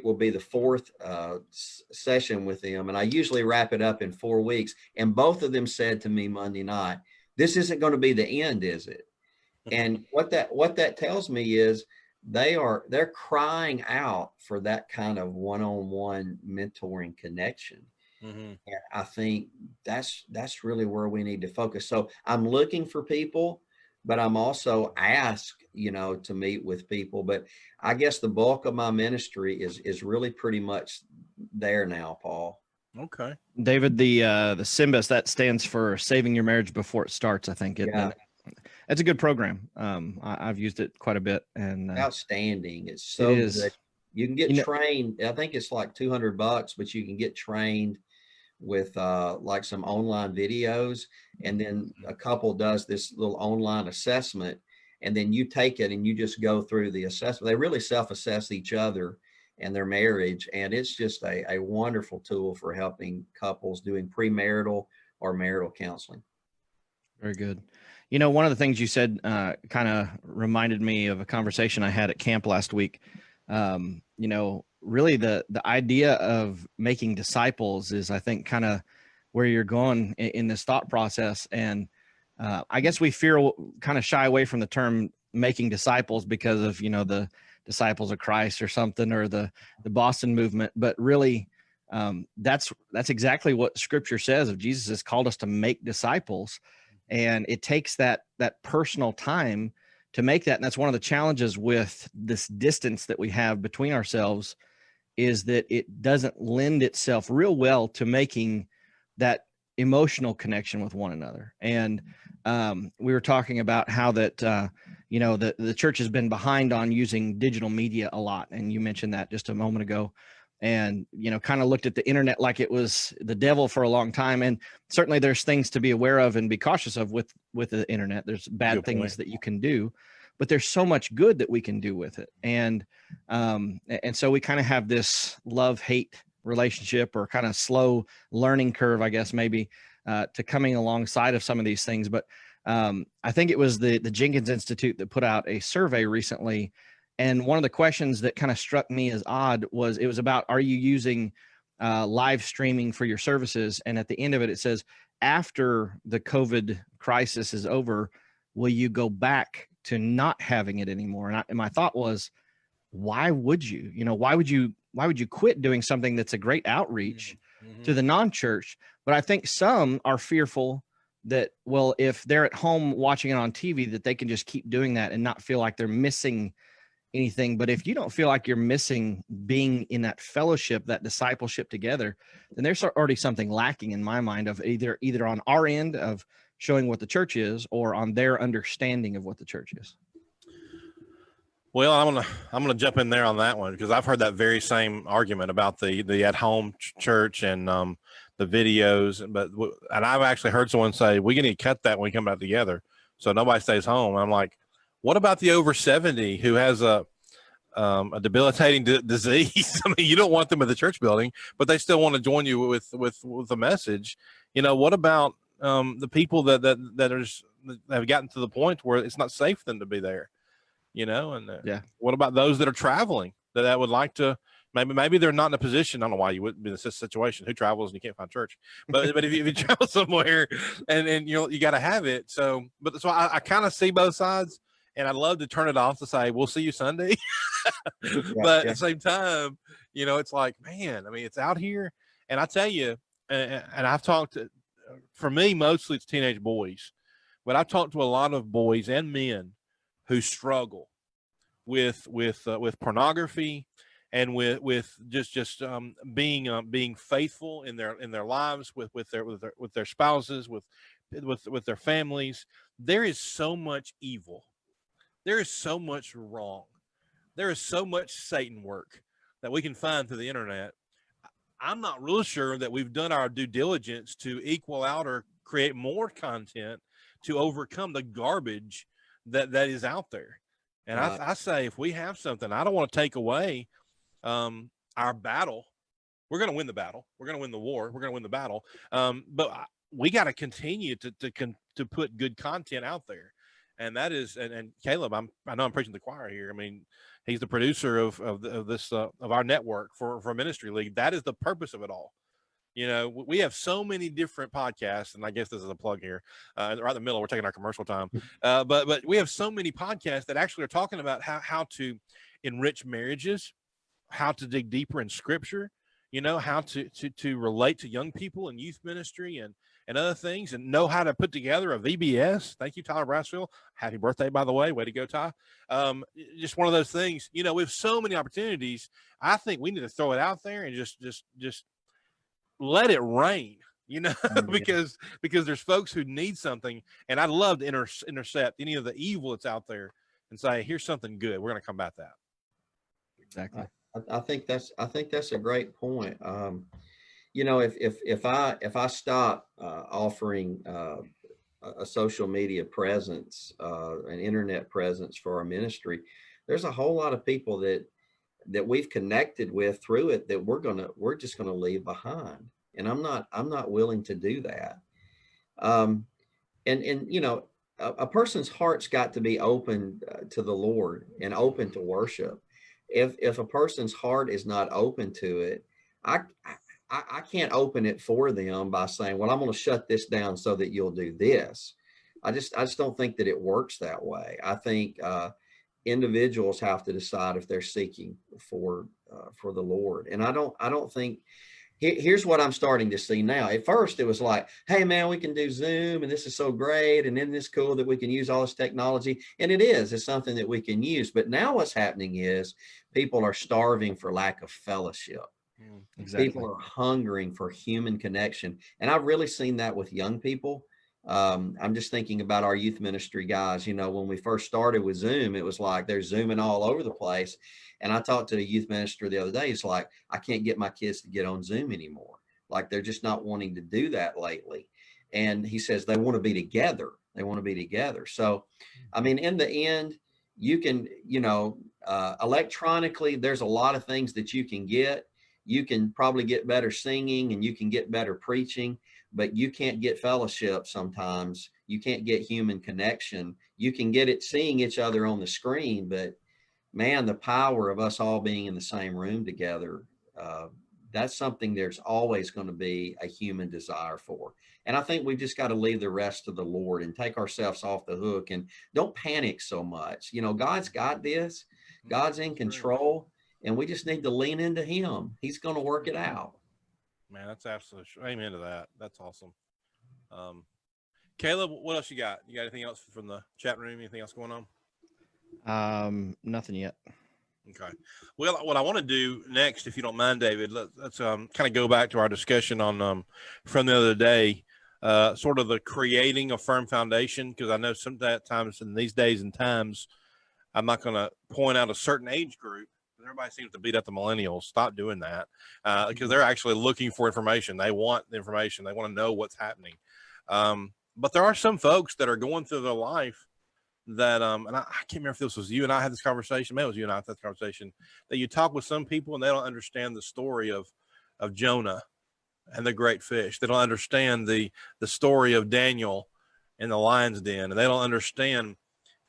will be the 4th session with them. And I usually wrap it up in 4 weeks. And both of them said to me Monday night, this isn't going to be the end, is it? And what that tells me is they're crying out for that kind of one-on-one mentoring connection. And I think that's really where we need to focus. So I'm looking for people, but I'm also asked, to meet with people. But I guess the bulk of my ministry is really pretty much there now, Paul. Okay. David, the SYMBIS, that stands for Saving Your Marriage Before It Starts, I think. It's a good program. I've used it quite a bit, and outstanding. It's so good. You can get trained. I think it's like $200, but you can get trained with like some online videos, and then a couple does this little online assessment, and then you take it and you just go through the assessment. They really self-assess each other and their marriage, and it's just a wonderful tool for helping couples doing premarital or marital counseling. Very good. One of the things you said kind of reminded me of a conversation I had at camp last week. really the idea of making disciples is, I think, kind of where you're going in this thought process. And I guess we kind of shy away from the term making disciples because of, the disciples of Christ or something, or the Boston movement. But really, that's exactly what Scripture says. Of Jesus has called us to make disciples, and it takes that personal time to make that. And that's one of the challenges with this distance that we have between ourselves, is that it doesn't lend itself real well to making that emotional connection with one another. And we were talking about how that the church has been behind on using digital media a lot, and you mentioned that just a moment ago, and kind of looked at the internet like it was the devil for a long time. And certainly there's things to be aware of and be cautious of with the internet. There's bad things that you can do, but there's so much good that we can do with it. And so we kind of have this love-hate relationship, or kind of slow learning curve, I guess, maybe, to coming alongside of some of these things. But I think it was the Jenkins Institute that put out a survey recently. And one of the questions that kind of struck me as odd was, it was about, are you using live streaming for your services? And at the end of it, it says, after the COVID crisis is over, will you go back to not having it anymore? And my thought was, why would you? Why would you quit doing something that's a great outreach to the non-church? But I think some are fearful that, well, if they're at home watching it on TV, that they can just keep doing that and not feel like they're missing anything. But if you don't feel like you're missing being in that fellowship, that discipleship together, then there's already something lacking in my mind, of either on our end of showing what the church is, or on their understanding of what the church is. Well, I'm gonna jump in there on that one, because I've heard that very same argument about the at home church and the videos, and I've actually heard someone say, we need to cut that when we come back together, so nobody stays home. And I'm like, what about the over 70 who has a debilitating disease? I mean, you don't want them in the church building, but they still want to join you with the message. What about the people that have gotten to the point where it's not safe for them to be there? What about those that are traveling that would like to, maybe they're not in a position. I don't know why you wouldn't be in this situation. Who travels and you can't find church? But if you travel somewhere and you got to have it. So I kind of see both sides, and I'd love to turn it off to say, we'll see you Sunday. But at the same time, it's like, man, I mean, it's out here. And I tell you, and I've talked for me, mostly it's teenage boys, but I've talked to a lot of boys and men who struggle with pornography, and with just being faithful in their lives, with their spouses, with their families. There is so much evil. There is so much wrong. There is so much Satan work that we can find through the internet. I'm not really sure that we've done our due diligence to equal out or create more content to overcome the garbage that is out there. And I say, if we have something, I don't want to take away our battle. We're going to win the battle. We're going to win the war. We're going to win the battle. But we got to continue to put good content out there. And that is, and Caleb, I know I'm preaching to the choir here. I mean, he's the producer of our network for Ministry League. That is the purpose of it all. We have so many different podcasts, and I guess this is a plug here, right in the middle, we're taking our commercial time. But we have so many podcasts that actually are talking about how to enrich marriages, how to dig deeper in Scripture, how to relate to young people in youth ministry and other things, and know how to put together a VBS. Thank you, Tyler Brassfield. Happy birthday, by the way. Way to go, Ty. Just one of those things, we have so many opportunities. I think we need to throw it out there and just let it rain, because there's folks who need something, and I'd love to intercept any of the evil that's out there and say, here's something good. We're going to combat that. Exactly. I think that's a great point. If I stop offering a social media presence, an internet presence for our ministry, there's a whole lot of people that we've connected with through it that we're just gonna leave behind, and I'm not willing to do that. A person's heart's got to be open to the Lord and open to worship. if a person's heart is not open to it, I can't open it for them by saying, well, I'm going to shut this down so that you'll do this. I just don't think that it works that way. I think individuals have to decide if they're seeking for the Lord. And I don't think, here's what I'm starting to see now. At first it was like, hey man, we can do Zoom and this is so great. And isn't this cool that we can use all this technology? And it's something that we can use. But now what's happening is people are starving for lack of fellowship. Exactly. People are hungering for human connection. And I've really seen that with young people. I'm just thinking about our youth ministry guys. You know, when we first started with Zoom, it was like they're Zooming all over the place. And I talked to a youth minister the other day. It's like, I can't get my kids to get on Zoom anymore. Like they're just not wanting to do that lately. And he says they want to be together. They want to be together. So, I mean, in the end, you can, electronically, there's a lot of things that you can get. You can probably get better singing and you can get better preaching, but you can't get fellowship sometimes. You can't get human connection. You can get it seeing each other on the screen, but man, the power of us all being in the same room together, that's something there's always going to be a human desire for. And I think we've just got to leave the rest to the Lord and take ourselves off the hook and don't panic so much. You know, God's got this. God's in control. And we just need to lean into him. He's going to work it out. Man, that's absolutely amen to that. That's awesome. Caleb, what else you got? You got anything else from the chat room? Anything else going on? Nothing yet. Okay. Well, what I want to do next, if you don't mind, David, let's kind of go back to our discussion on from the other day, sort of the creating a firm foundation, because I know sometimes in these days and times, I'm not going to point out a certain age group. Everybody seems to beat up the millennials. Stop doing that, because they're actually looking for information. They want the information. They want to know what's happening. But there are some folks that are going through their life that, and I can't remember if this was you and I had this conversation. Maybe it was you and I had this conversation, that you talk with some people and they don't understand the story of Jonah and the great fish. They don't understand the story of Daniel in the lion's den, and they don't understand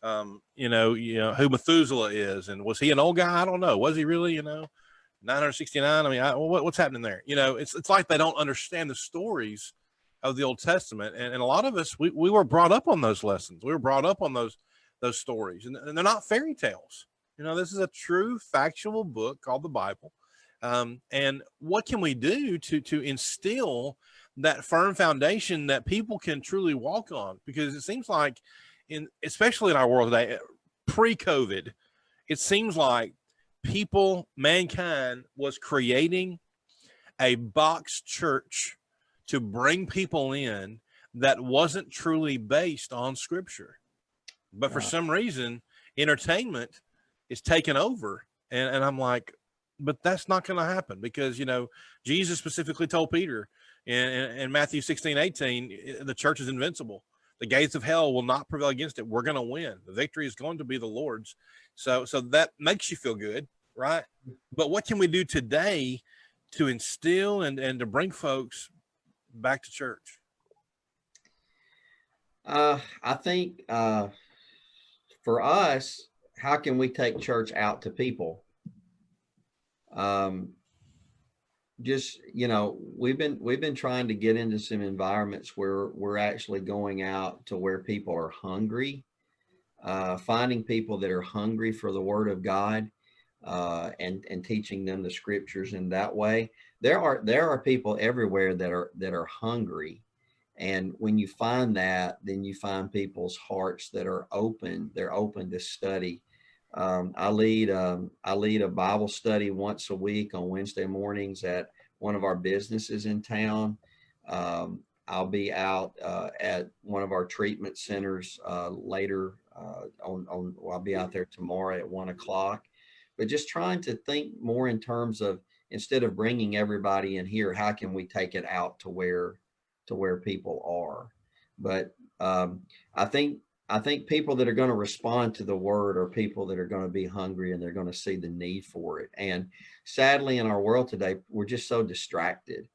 who Methuselah is, and was he an old guy? I don't know. Was he really, 969? I mean, what's happening there? It's like they don't understand the stories of the Old Testament, and a lot of us we were brought up on those lessons. We were brought up on those stories, and they're not fairy tales. This is a true factual book called the Bible. And what can we do to instill that firm foundation that people can truly walk on? Because it seems like, especially in our world today, pre-COVID, it seems like mankind was creating a box church to bring people in that wasn't truly based on scripture. But for some reason, entertainment is taken over. And I'm like, but that's not going to happen, because, Jesus specifically told Peter in Matthew 16:18, the church is invincible. The gates of hell will not prevail against it. We're going to win. The victory is going to be the Lord's. So that makes you feel good, right? But what can we do today to instill and to bring folks back to church? I think for us, how can we take church out to people? We've been trying to get into some environments where we're actually going out to where people are hungry, finding people that are hungry for the Word of God, and teaching them the scriptures in that way. There are people everywhere that are hungry. And when you find that, then you find people's hearts that are open. They're open to study. I lead a Bible study once a week on Wednesday mornings at one of our businesses in town. I'll be out at one of our treatment centers later I'll be out there tomorrow at 1 o'clock. But just trying to think more in terms of, instead of bringing everybody in here, how can we take it out to where people are? But I think people that are going to respond to the word are people that are going to be hungry and they're going to see the need for it. And sadly, in our world today, we're just so distracted.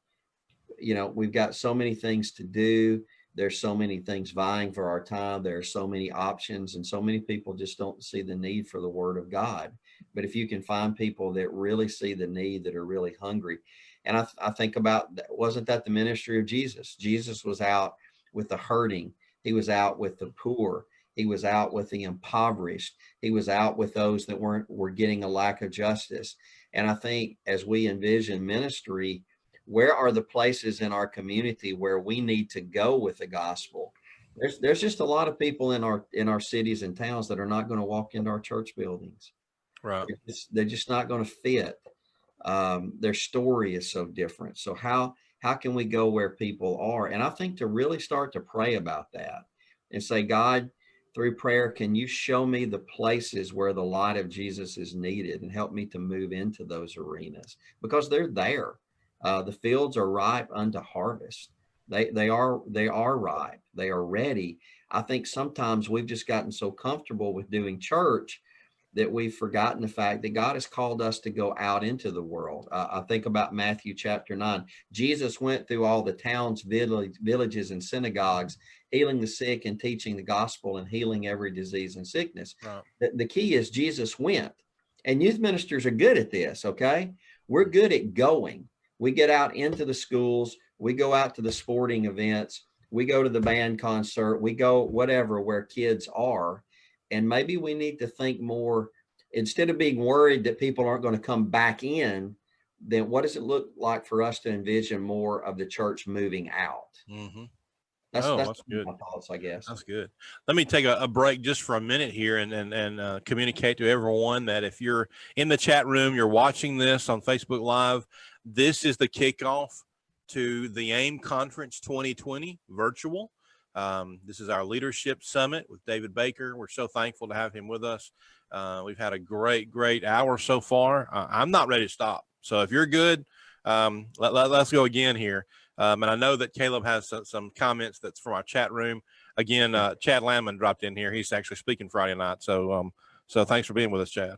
We've got so many things to do. There's so many things vying for our time. There are so many options, and so many people just don't see the need for the Word of God. But if you can find people that really see the need, that are really hungry. And I think about, wasn't that the ministry of Jesus? Jesus was out with the hurting. He was out with the poor. He was out with the impoverished. He was out with those that were getting a lack of justice. And I think as we envision ministry, where are the places in our community where we need to go with the gospel? There's just a lot of people in our cities and towns that are not going to walk into our church buildings. Right. They're just not going to fit. Their story is so different. So how can we go where people are? And I think to really start to pray about that and say, God, through prayer, can you show me the places where the light of Jesus is needed, and help me to move into those arenas, because they're there. The fields are ripe unto harvest. They are ripe. They are ready. I think sometimes we've just gotten so comfortable with doing church that we've forgotten the fact that God has called us to go out into the world. I think about Matthew chapter 9. Jesus went through all the towns, villages, and synagogues, healing the sick and teaching the gospel and healing every disease and sickness. Right. The key is Jesus went. And youth ministers are good at this, okay? We're good at going. We get out into the schools. We go out to the sporting events. We go to the band concert. We go whatever, where kids are. And maybe we need to think more, instead of being worried that people aren't going to come back in, then what does it look like for us to envision more of the church moving out? Mm-hmm. That's good. my thoughts, I guess. That's good. Let me take a break just for a minute here and communicate to everyone that if you're in the chat room, you're watching this on Facebook Live, this is the kickoff to the AIM Conference 2020 virtual. This is our leadership summit with David Baker. We're so thankful to have him with us. We've had a great hour so far. I'm not ready to stop. So if you're good, let's go again here. And I know that Caleb has some comments that's from our chat room. Again, Chad Landman dropped in here. He's actually speaking Friday night. So thanks for being with us, Chad.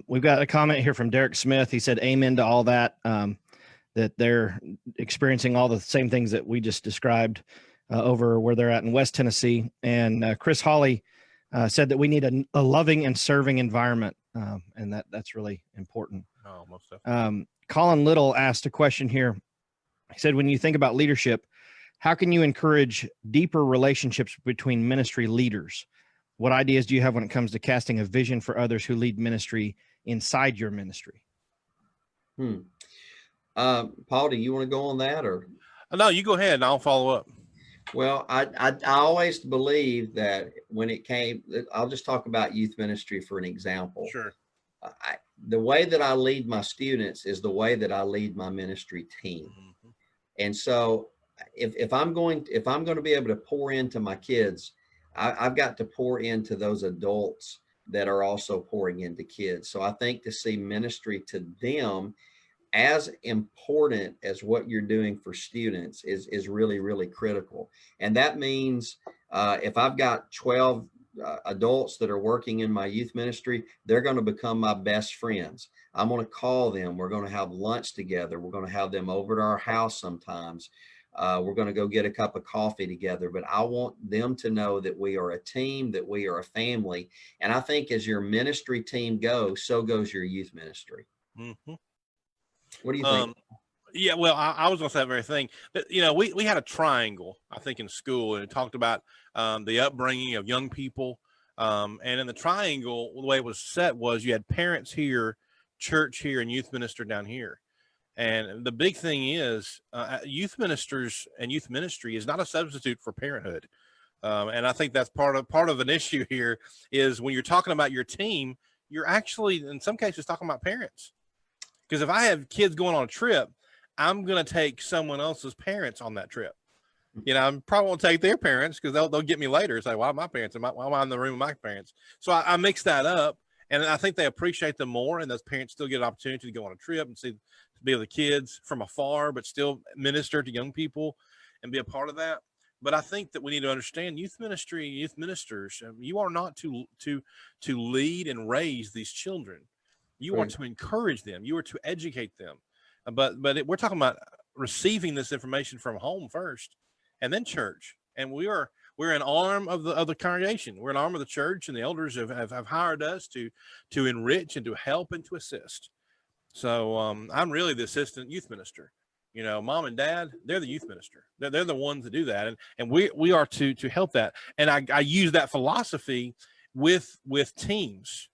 We've got a comment here from Derek Smith. He said, amen to all that, that they're experiencing all the same things that we just described over where they're at in West Tennessee. And Chris Hawley said that we need a loving and serving environment. And that's really important. Oh, most definitely. Colin Little asked a question here. He said, when you think about leadership, how can you encourage deeper relationships between ministry leaders? What ideas do you have when it comes to casting a vision for others who lead ministry inside your ministry? Paul, do you want to go on that, or? No, you go ahead and I'll follow up. Well, I always believe that when it came, I'll just talk about youth ministry for an example. Sure. The way that I lead my students is the way that I lead my ministry team. Mm-hmm. And so if I'm going to be able to pour into my kids, I've got to pour into those adults that are also pouring into kids. So I think to see ministry to them as important as what you're doing for students is really, really critical. And that means if I've got 12 adults that are working in my youth ministry, they're going to become my best friends. I'm going to call them. We're going to have lunch together. We're going to have them over to our house sometimes. We're going to go get a cup of coffee together, but I want them to know that we are a team, that we are a family. And I think as your ministry team goes, so goes your youth ministry. Mm-hmm. What do you think? Yeah, well, I was going to say that very thing. But, we had a triangle, I think, in school, and it talked about the upbringing of young people. And in the triangle, the way it was set was you had parents here, church here, and youth minister down here. And the big thing is youth ministers and youth ministry is not a substitute for parenthood. And I think that's part of an issue here is when you're talking about your team, you're actually, in some cases, talking about parents. Because if I have kids going on a trip, I'm going to take someone else's parents on that trip. I probably won't take their parents because they'll get me later and say, why are my parents? Why am I in the room with my parents? So I mix that up. And I think they appreciate them more. And those parents still get an opportunity to go on a trip and be with the kids from afar, but still minister to young people and be a part of that. But I think that we need to understand youth ministry, youth ministers, you are not to lead and raise these children. You are to encourage them. You are to educate them. But we're talking about receiving this information from home first and then church. And we are we're an arm of the congregation. We're an arm of the church, and the elders have hired us to enrich and to help and to assist. So I'm really the assistant youth minister. You know, mom and dad, they're the youth minister. They're the ones that do that, and we are to help that. And I use that philosophy with teams.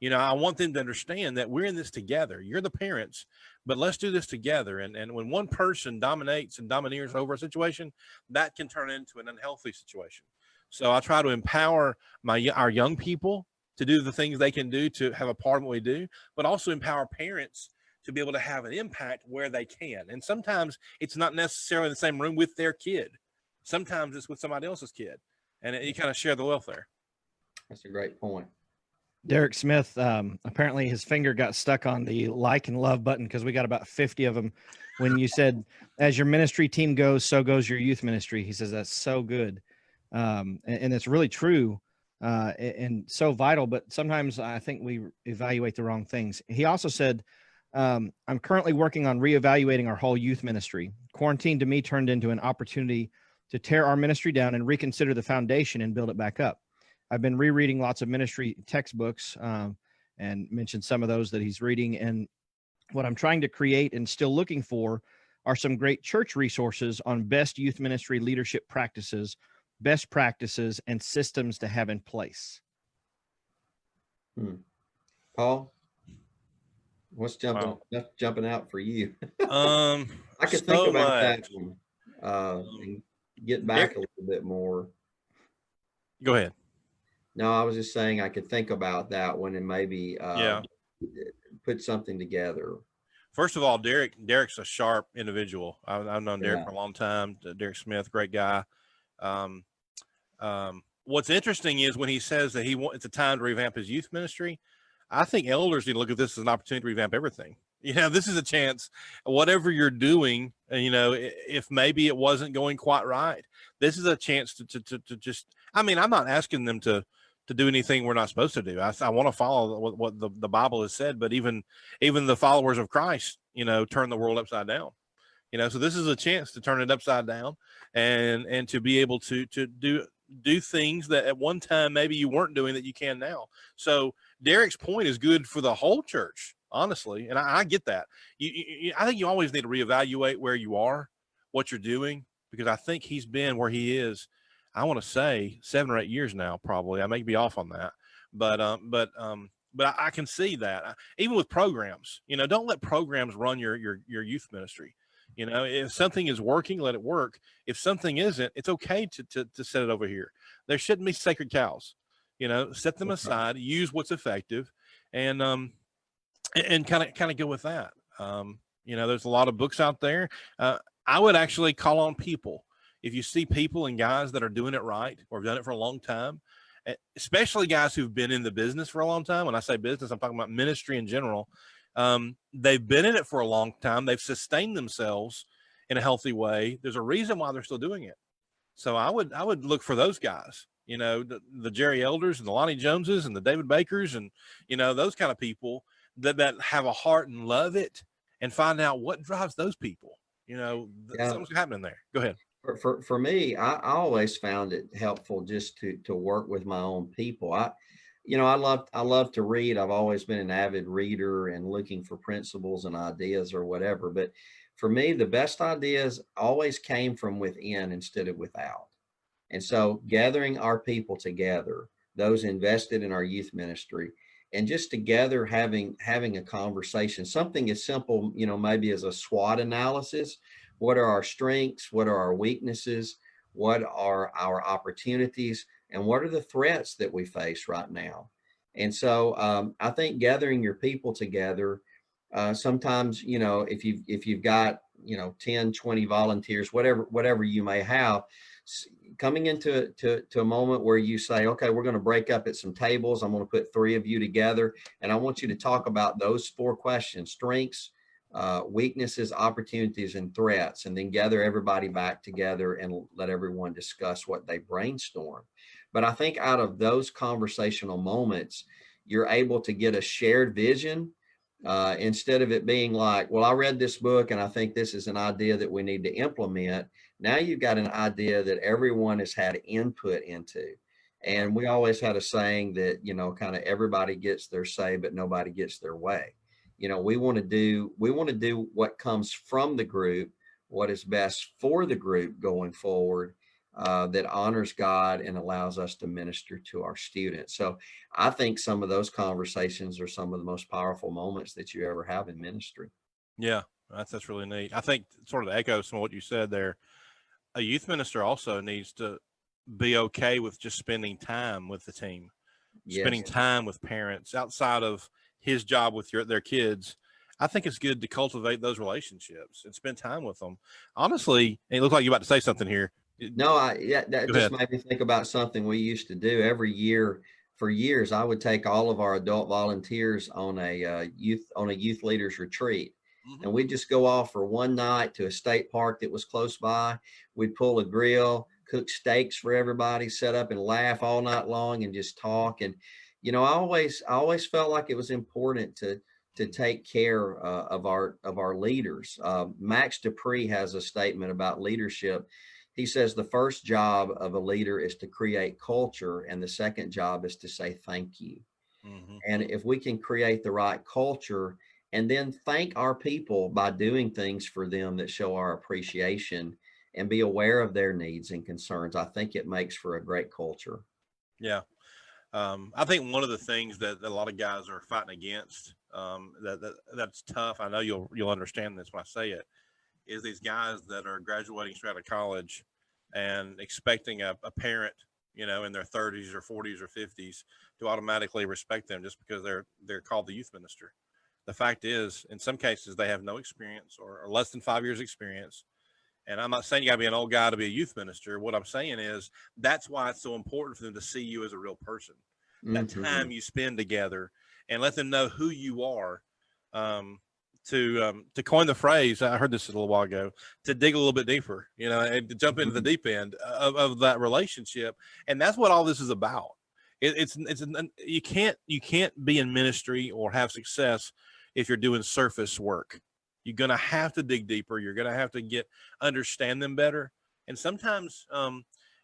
You know, I want them to understand that we're in this together. You're the parents, but let's do this together. And when one person dominates and domineers over a situation, that can turn into an unhealthy situation. So I try to empower our young people to do the things they can do to have a part of what we do, but also empower parents to be able to have an impact where they can. And sometimes it's not necessarily in the same room with their kid. Sometimes it's with somebody else's kid, and you kind of share the wealth there. That's a great point. Derek Smith, apparently his finger got stuck on the like and love button because we got about 50 of them. When you said, as your ministry team goes, so goes your youth ministry. He says, that's so good. And it's really true and so vital, but sometimes I think we evaluate the wrong things. He also said, I'm currently working on reevaluating our whole youth ministry. Quarantine to me turned into an opportunity to tear our ministry down and reconsider the foundation and build it back up. I've been rereading lots of ministry textbooks and mentioned some of those that he's reading. And what I'm trying to create and still looking for are some great church resources on best youth ministry leadership practices, best practices, and systems to have in place. Paul, what's jumping out for you? I could think about that one, and get back a little bit more. Go ahead. No, I was just saying I could think about that one and maybe put something together. First of all, Derek's a sharp individual. I've known Derek for a long time. Derek Smith, great guy. What's interesting is when he says that it's a time to revamp his youth ministry. I think elders need to look at this as an opportunity to revamp everything. You know, this is a chance, whatever you're doing, you know, if maybe it wasn't going quite right, this is a chance to just, I mean, I'm not asking them to do anything we're not supposed to do. I want to follow what the Bible has said, but even the followers of Christ, you know, turn the world upside down, you know, so this is a chance to turn it upside down and to be able to do things that at one time maybe you weren't doing that you can now. So Derek's point is good for the whole church, honestly. And I get that. I think you always need to reevaluate where you are, what you're doing, because I think he's been where he is, I want to say 7 or 8 years now, probably. I may be off on that, but I can see that even with programs, you know, don't let programs run your youth ministry. You know, if something is working, let it work. If something isn't, it's okay to set it over here. There shouldn't be sacred cows, you know, set them aside, use what's effective, and kind of go with that. You know, there's a lot of books out there. I would actually call on people. If you see people and guys that are doing it right or have done it for a long time, especially guys who've been in the business for a long time. When I say business, I'm talking about ministry in general. They've been in it for a long time. They've sustained themselves in a healthy way. There's a reason why they're still doing it. So I would look for those guys, you know, the Jerry Elders and the Lonnie Joneses and the David Bakers and, you know, those kind of people that have a heart and love it, and find out what drives those people. You know, something's happening there. Go ahead. For me, I always found it helpful just to work with my own people. I love to read. I've always been an avid reader and looking for principles and ideas or whatever. But for me, the best ideas always came from within instead of without. And so gathering our people together, those invested in our youth ministry, and just together having a conversation, something as simple, you know, maybe as a SWOT analysis. What are our strengths? What are our weaknesses? What are our opportunities? And what are the threats that we face right now? And so I think gathering your people together, sometimes, you know, if you've got, you know, 10, 20 volunteers, whatever you may have, coming into a moment where you say, okay, we're going to break up at some tables. I'm going to put 3 of you together, and I want you to talk about those 4 questions: strengths, weaknesses, opportunities, and threats, and then gather everybody back together and let everyone discuss what they brainstorm. But I think out of those conversational moments, you're able to get a shared vision Instead of it being like, well, I read this book and I think this is an idea that we need to implement. Now you've got an idea that everyone has had input into. And we always had a saying that, you know, kind of everybody gets their say, but nobody gets their way. You know, we want to do what comes from the group, what is best for the group going forward, that honors God and allows us to minister to our students. So I think some of those conversations are some of the most powerful moments that you ever have in ministry. Yeah, that's really neat. I think sort of to echo some of what you said there, a youth minister also needs to be okay with just spending time with the team, spending Yes. time with parents outside of his job with their kids. I think it's good to cultivate those relationships and spend time with them. Honestly, it looks like you're about to say something here. No, yeah, that Go just ahead. made me think about something we used to do every year. For years, I would take all of our adult volunteers on a youth leaders retreat, and we'd just go off for one night to a state park that was close by. We'd pull a grill, cook steaks for everybody, set up and laugh all night long, and just talk. And you know, I always felt like it was important to take care of our leaders. Max Dupree has a statement about leadership. He says the first job of a leader is to create culture, and the second job is to say thank you. And if we can create the right culture and then thank our people by doing things for them that show our appreciation and be aware of their needs and concerns, I think it makes for a great culture. Yeah. I think one of the things that a lot of guys are fighting against, that's tough. I know you'll understand this when I say it, is these guys that are graduating straight out of college and expecting a parent, you know, in their 30s or 40s or 50s to automatically respect them just because they're called the youth minister. The fact is, in some cases, they have no experience or less than 5 years experience. And I'm not saying you gotta be an old guy to be a youth minister. What I'm saying is that's why it's so important for them to see you as a real person. That time you spend together and let them know who you are. To coin the phrase, I heard this a little while ago, to dig a little bit deeper, you know, and to jump into the deep end of that relationship. And that's what all this is about. You can't be in ministry or have success if you're doing surface work. You're going to have to dig deeper. You're going to have to understand them better. And sometimes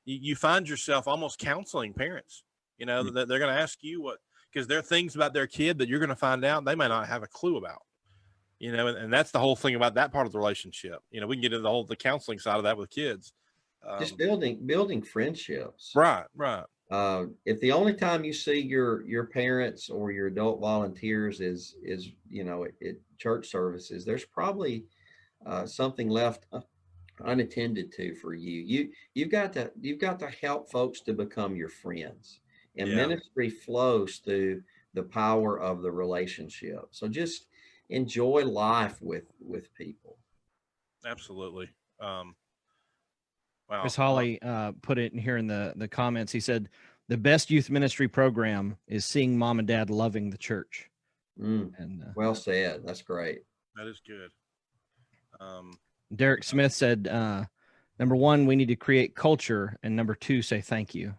you find yourself almost counseling parents, you know, that they're going to ask you because there are things about their kid that you're going to find out they might not have a clue about, you know, and that's the whole thing about that part of the relationship. You know, we can get into the counseling side of that with kids. Just building friendships. Right. If the only time you see your parents or your adult volunteers is you know at church services, there's probably something left unattended to for you. You've got to help folks to become your friends, and ministry flows through the power of the relationship. So just enjoy life with people. Absolutely. Wow. Chris Hawley put it in here in the comments. He said, the best youth ministry program is seeing mom and dad loving the church. And well said. That's great. That is good. Derek Smith said, number one, we need to create culture. And number two, say thank you.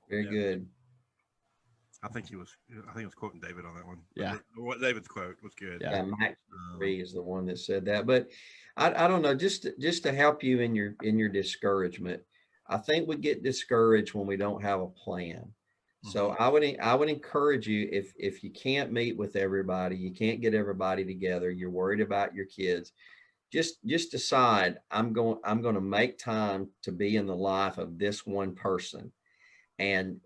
Very good. I think he was quoting David on that one. Yeah. What David's quote was good. Yeah, Max Dupree is the one that said that. But I don't know, just to help you in your discouragement, I think we get discouraged when we don't have a plan. So I would encourage you, if you can't meet with everybody, you can't get everybody together, you're worried about your kids, just decide I'm going to make time to be in the life of this one person. And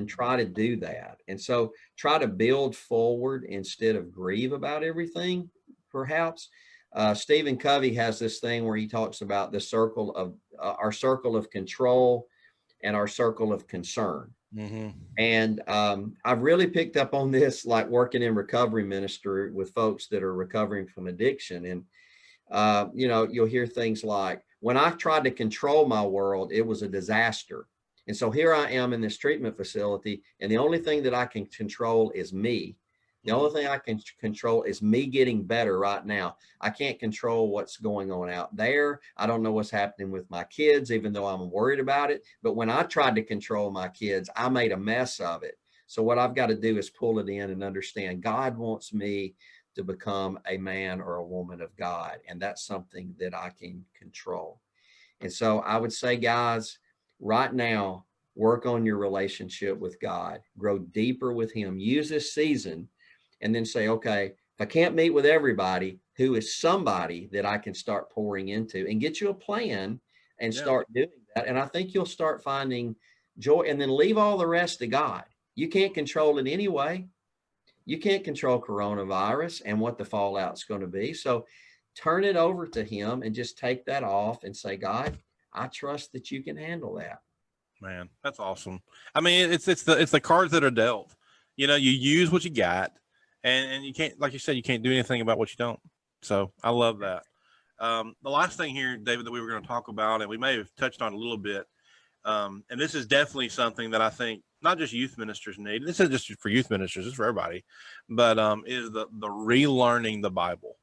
try to do that. And so try to build forward instead of grieve about everything. Perhaps Stephen Covey has this thing where he talks about the circle of our circle of control and our circle of concern. And I've really picked up on this, like working in recovery ministry with folks that are recovering from addiction. And you know, you'll hear things like, when I tried to control my world, it was a disaster. And so here I am in this treatment facility, and the only thing that I can control is me. The only thing I can control is me getting better right now. I can't control what's going on out there. I don't know what's happening with my kids, even though I'm worried about it. But when I tried to control my kids, I made a mess of it. So what I've got to do is pull it in and understand God wants me to become a man or a woman of God. And that's something that I can control. And so I would say, guys, right now, work on your relationship with God, grow deeper with him, use this season, and then say, okay, if I can't meet with everybody, who is somebody that I can start pouring into, and get you a plan and start doing that. And I think you'll start finding joy, and then leave all the rest to God. You can't control it anyway. You can't control coronavirus and what the fallout's going to be. So turn it over to him and just take that off and say, God, I trust that you can handle that. Man, that's awesome. I mean, it's the cards that are dealt. You know, you use what you got, and you can't, like you said, you can't do anything about what you don't. So I love that. The last thing here, David, that we were going to talk about, and we may have touched on a little bit, and this is definitely something that I think not just youth ministers need. This isn't just for youth ministers; it's for everybody. But is the relearning the Bible,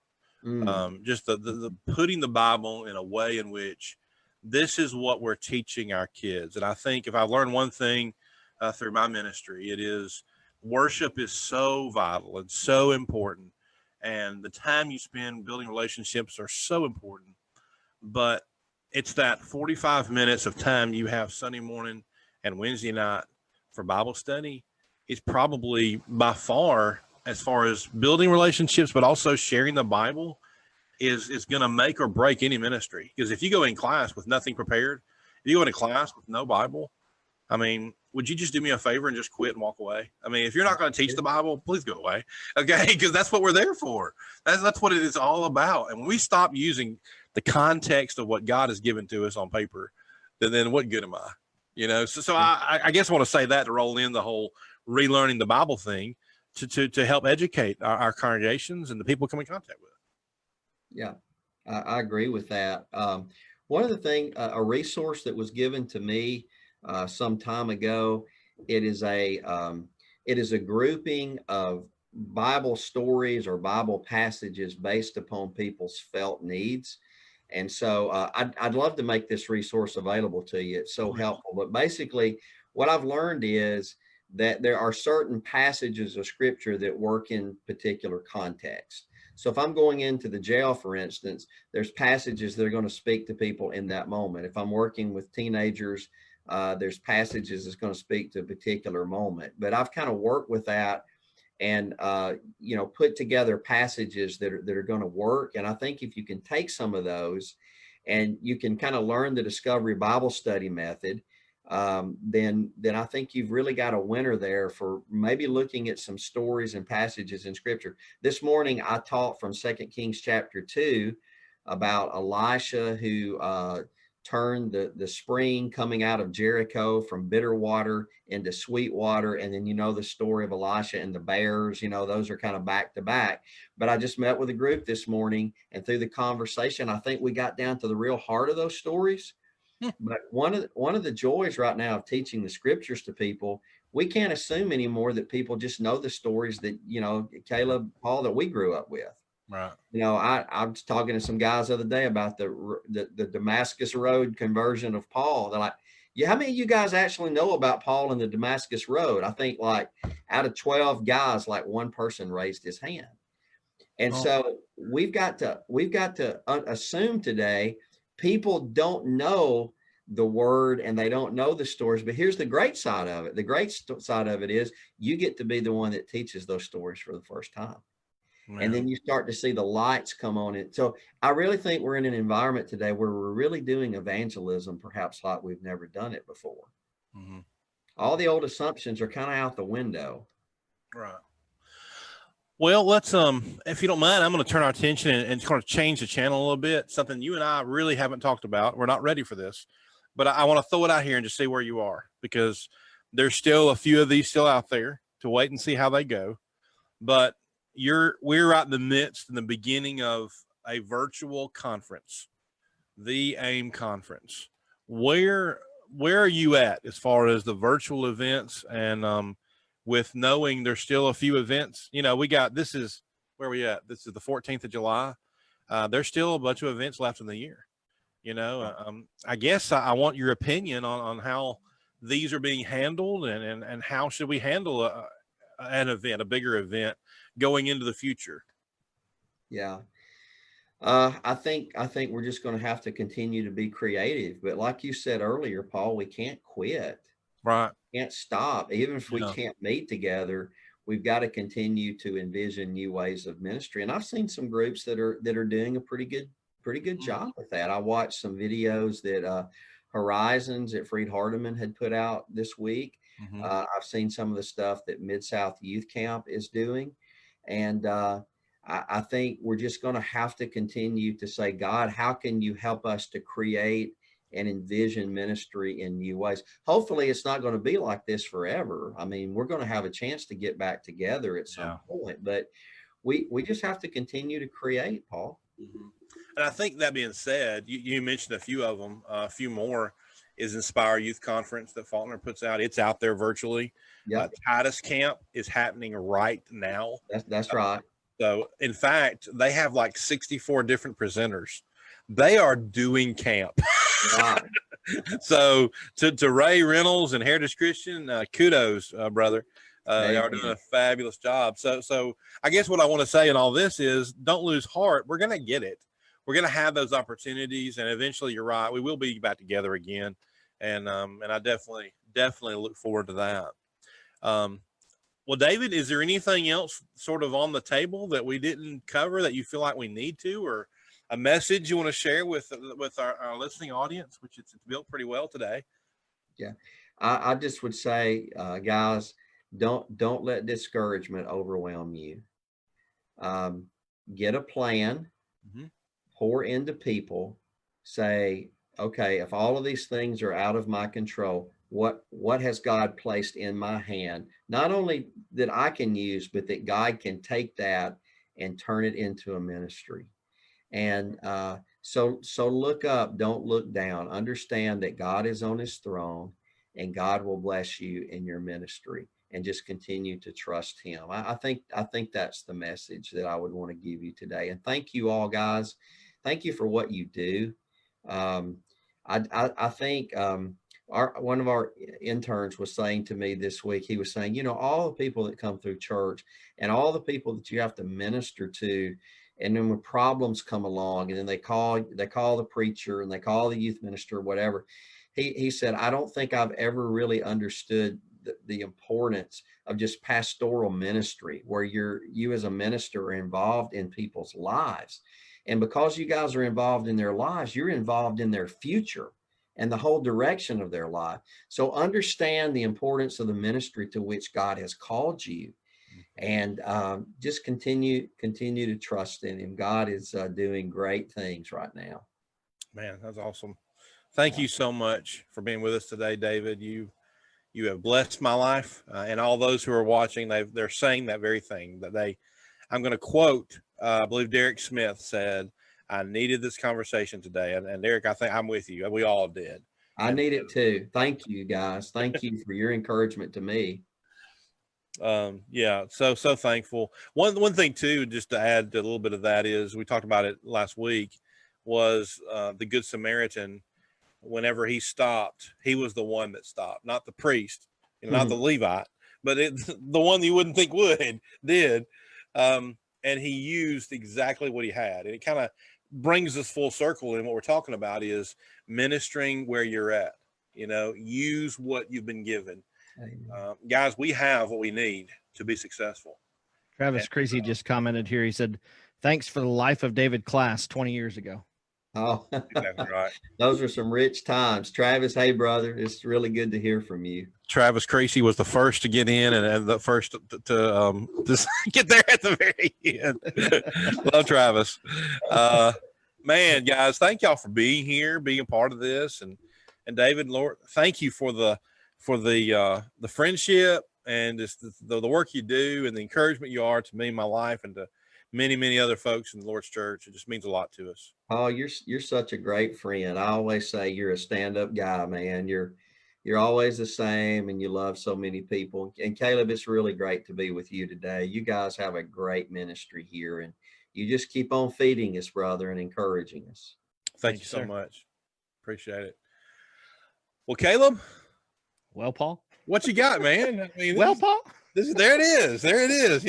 just the putting the Bible in a way in which this is what we're teaching our kids. And I think if I've learned one thing through my ministry, it is worship is so vital and so important. And the time you spend building relationships are so important. But it's that 45 minutes of time you have Sunday morning and Wednesday night for Bible study is probably by far as building relationships, but also sharing the Bible is going to make or break any ministry. Because if you go in class with nothing prepared, if you go into class with no Bible, I mean, would you just do me a favor and just quit and walk away? I mean, if you're not going to teach the Bible, please go away. Okay. Because that's what we're there for. That's what it is all about. And when we stop using the context of what God has given to us on paper, then what good am I? You know? So I guess I want to say that to roll in the whole relearning the Bible thing to help educate our congregations and the people we come in contact with. Yeah, I agree with that. One of the things, a resource that was given to me some time ago, it is a grouping of Bible stories or Bible passages based upon people's felt needs. And so I'd love to make this resource available to you. It's so helpful. But basically, what I've learned is that there are certain passages of scripture that work in particular context. So if I'm going into the jail, for instance, there's passages that are going to speak to people in that moment. If I'm working with teenagers, there's passages that's going to speak to a particular moment. But I've kind of worked with that and, put together passages that are going to work. And I think if you can take some of those and you can kind of learn the Discovery Bible Study method, then I think you've really got a winner there for maybe looking at some stories and passages in scripture. This morning, I taught from 2 Kings chapter 2 about Elisha who turned the spring coming out of Jericho from bitter water into sweet water. And then, the story of Elisha and the bears, those are kind of back to back. But I just met with a group this morning, and through the conversation, I think we got down to the real heart of those stories. But one of the joys right now of teaching the scriptures to people, we can't assume anymore that people just know the stories that, Caleb, Paul, that we grew up with. Right. I was talking to some guys the other day about the Damascus Road conversion of Paul. They're like, yeah, how many of you guys actually know about Paul and the Damascus Road? I think like out of 12 guys, like one person raised his hand. And so we've got to assume today people don't know the word and they don't know the stories. But here's the great side of it. The great side of it is you get to be the one that teaches those stories for the first time. Man. And then you start to see the lights come on it. So I really think we're in an environment today where we're really doing evangelism, perhaps like we've never done it before. Mm-hmm. All the old assumptions are kind of out the window. Right. Well, let's, if you don't mind, I'm going to turn our attention and kind of change the channel a little bit. Something you and I really haven't talked about. We're not ready for this, but I want to throw it out here and just see where you are, because there's still a few of these still out there to wait and see how they go. But we're right in the midst, in the beginning of a virtual conference, the AIM conference. Where are you at as far as the virtual events and, with knowing there's still a few events, this is where we at. This is the 14th of July. There's still a bunch of events left in the year. I guess I want your opinion on how these are being handled, and how should we handle an event, a bigger event going into the future? Yeah. I think we're just going to have to continue to be creative. But like you said earlier, Paul, we can't quit. Right. Can't stop. Even if we Yeah. can't meet together, we've got to continue to envision new ways of ministry. And I've seen some groups that are doing a pretty good job with that. I watched some videos that Horizons at Freed Hardeman had put out this week. Mhm. I've seen some of the stuff that Mid-South Youth Camp is doing. And I think we're just going to have to continue to say, God, how can you help us to create and envision ministry in new ways? Hopefully it's not going to be like this forever. I mean, we're going to have a chance to get back together at some point, but we just have to continue to create, Paul. Mm-hmm. And I think that being said, you mentioned a few of them. A few more is Inspire Youth Conference that Faulkner puts out. It's out there virtually. Yep. Titus Camp is happening right now. That's right. So in fact, they have like 64 different presenters. They are doing camp. Wow. So to Ray Reynolds and Heritage Christian, kudos, brother. They are doing a fabulous job. So I guess what I want to say in all this is, don't lose heart. We're going to get it. We're going to have those opportunities, and eventually, you're right, we will be back together again. And I definitely look forward to that. Well, David, is there anything else sort of on the table that we didn't cover that you feel like we need to, or a message you want to share with our listening audience, which it's built pretty well today? Yeah, I just would say, guys, don't let discouragement overwhelm you. Get a plan, Mm-hmm. pour into people, say, okay, if all of these things are out of my control, what has God placed in my hand? Not only that I can use, but that God can take that and turn it into a ministry. And so look up, don't look down. Understand that God is on his throne, and God will bless you in your ministry, and just continue to trust him. I think that's the message that I would want to give you today. And thank you all, guys. Thank you for what you do. I think one of our interns was saying to me this week, he was saying, all the people that come through church and all the people that you have to minister to, and then when problems come along, and then they call the preacher and they call the youth minister or whatever, he said, I don't think I've ever really understood the importance of just pastoral ministry, where you as a minister are involved in people's lives. And because you guys are involved in their lives, you're involved in their future and the whole direction of their life. So understand the importance of the ministry to which God has called you, and just continue to trust in him. God is doing great things right now. Man, that's awesome. Thank you so much for being with us today, David. You have blessed my life, and all those who are watching. They're saying that very thing, that I'm going to quote, I believe Derek Smith said, I needed this conversation today. And Derek, I think I'm with you. We all did. I need it too. Thank you, guys. Thank you for your encouragement to me. Yeah, so thankful. One thing too, just to add to a little bit of that, is we talked about it last week, was the Good Samaritan. Whenever he stopped, he was the one that stopped, not the priest, not the Levite, but the one that you wouldn't think did. And he used exactly what he had. And it kind of brings us full circle in what we're talking about, is ministering where you're at. Use what you've been given. Guys, we have what we need to be successful. Travis Creasy just commented here. He said, thanks for the Life of David class 20 years ago. Oh, Exactly right. Those are some rich times. Travis, hey, brother, it's really good to hear from you. Travis Creasy was the first to get in, and the first to just get there at the very end. Love Travis. Man, guys, thank y'all for being here, being part of this. And David, Lord, thank you for the friendship, and just the work you do, and the encouragement you are to me in my life, and to many, many other folks in the Lord's church. It just means a lot to us. Oh, you're such a great friend. I always say you're a stand-up guy, man. You're always the same, and you love so many people. And Caleb, it's really great to be with you today. You guys have a great ministry here, and you just keep on feeding us, brother, and encouraging us. Thank you so much. Appreciate it. Well, Caleb, Well, Paul. What you got, man? I mean, Well, Paul. there it is. There it is.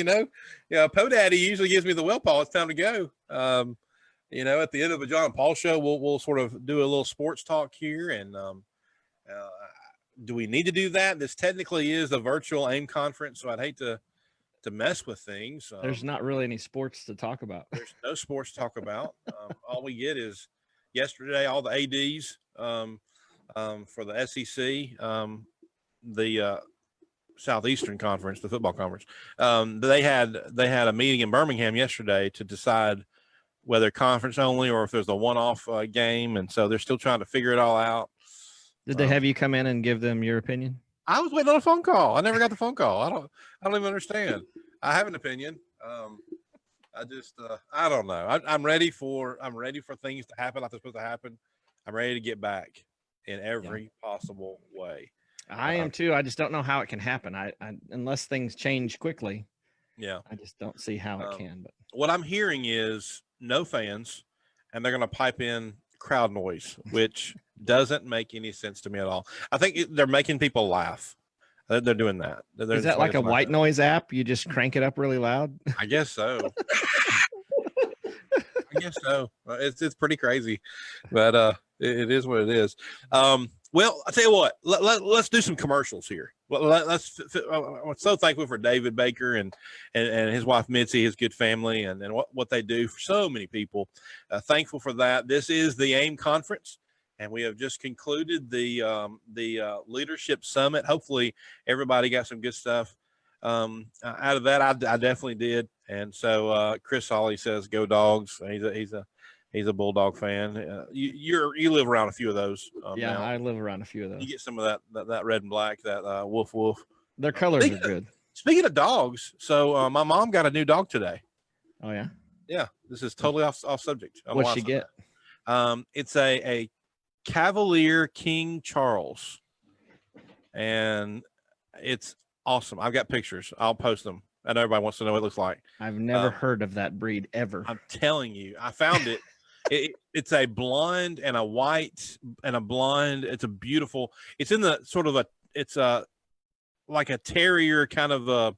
Yeah. Po Daddy usually gives me the well, Paul. It's time to go. At the end of the John and Paul show, we'll sort of do a little sports talk here. And do we need to do that? This technically is a virtual AIM conference, so I'd hate to mess with things. There's not really any sports to talk about. There's no sports to talk about. All we get is yesterday, all the ADs for the SEC, the Southeastern Conference, the football conference. They had a meeting in Birmingham yesterday to decide whether conference only or if there's a one-off game, and so they're still trying to figure it all out. Did they have you come in and give them your opinion? I was waiting on a phone call. I never got the phone call. I don't even understand. I have an opinion. I don't know. I'm ready for things to happen like they're supposed to happen. I'm ready to get back in every possible way. I am too. I just don't know how it can happen. I unless things change quickly. Yeah. I just don't see how it can. But what I'm hearing is no fans, and they're going to pipe in crowd noise, which doesn't make any sense to me at all. I think they're making people laugh. They're doing that. Is that like a white noise app? You just crank it up really loud? I guess so. I guess so. It's pretty crazy, but it is what it is. Well, I'll tell you what. Let's do some commercials here. I'm so thankful for David Baker and his wife Mitzi, his good family, and what they do for so many people. Thankful for that. This is the AIM conference, and we have just concluded the leadership summit. Hopefully, everybody got some good stuff out of that. I definitely did, and so Chris Hawley says, "Go Dogs." He's a Bulldog fan. You live around a few of those. Yeah, now. I live around a few of those. You get some of that red and black, that woof woof. Their colors are good. Speaking of dogs, so my mom got a new dog today. Oh yeah. Yeah, this is totally off subject. What'd she get? It's a Cavalier King Charles, and it's awesome. I've got pictures. I'll post them. I know everybody wants to know what it looks like. I've never heard of that breed ever. I'm telling you, I found it. It's a blonde and a white and a blonde. It's a beautiful. It's in the sort of it's like a terrier kind of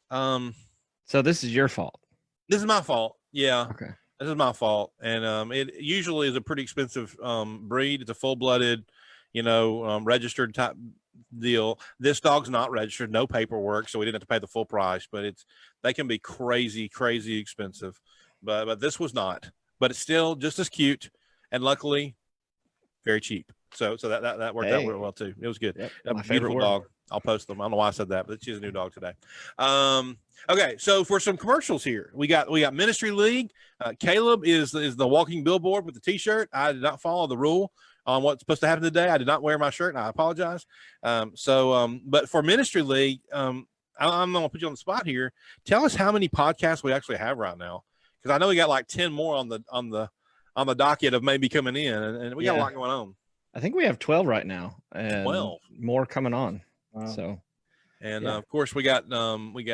So this is your fault. This is my fault. Yeah. Okay. This is my fault. And it usually is a pretty expensive breed. It's a full-blooded, registered type deal. This dog's not registered, no paperwork, so we didn't have to pay the full price, but they can be crazy expensive. But this was not. But it's still just as cute, and luckily very cheap. So that worked out real well too. It was good. Yep, A beautiful dog. I'll post them. I don't know why I said that, but she's a new dog today. Okay, so for some commercials here, we got Ministry League. Caleb is the walking billboard with the T-shirt. I did not follow the rule on what's supposed to happen today. I did not wear my shirt, and I apologize. But for Ministry League, I'm going to put you on the spot here. Tell us how many podcasts we actually have right now, because I know we got like 10 more on the docket of maybe coming in, and we got a lot going on. I think we have 12 right now, and 12 more coming on. Wow. So, and of course we got which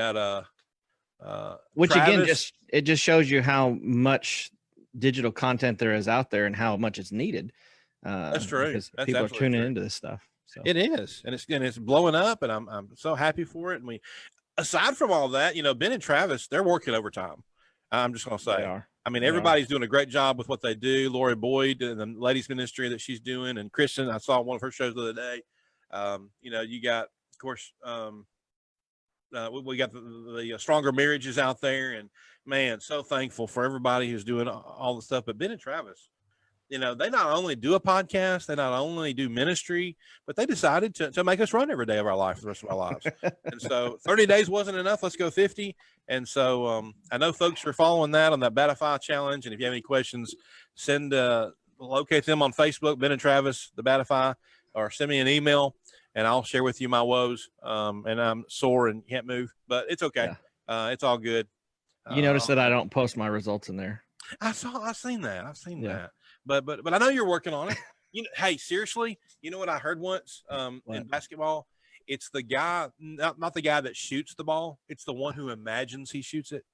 Travis. again it just shows you how much digital content there is out there and how much it's needed. That's true. Because That's people are absolutely tuning true. into this stuff. So It is, and it's blowing up, and I'm so happy for it. And aside from all that, Ben and Travis, they're working overtime. I'm just going to they say, are. I mean, They everybody's doing a great job with what they do. Lori Boyd and the ladies ministry that she's doing, and Kristen, I saw one of her shows the other day. You got, of course, we got the Stronger Marriages out there, and man, so thankful for everybody who's doing all the stuff. But Ben and Travis, they not only do a podcast, they not only do ministry, but they decided to make us run every day of our life for the rest of our lives. And so 30 days wasn't enough. Let's go 50. And so I know folks are following that on that Batify challenge. And if you have any questions, locate them on Facebook, Ben and Travis, the Batify, or send me an email and I'll share with you my woes. And I'm sore and can't move, but it's okay. Yeah. It's all good. You notice that I don't post my results in there. I've seen that. That. But I know you're working on it. Hey, seriously, you know what I heard once in basketball? It's the guy, not the guy that shoots the ball. It's the one who imagines he shoots it.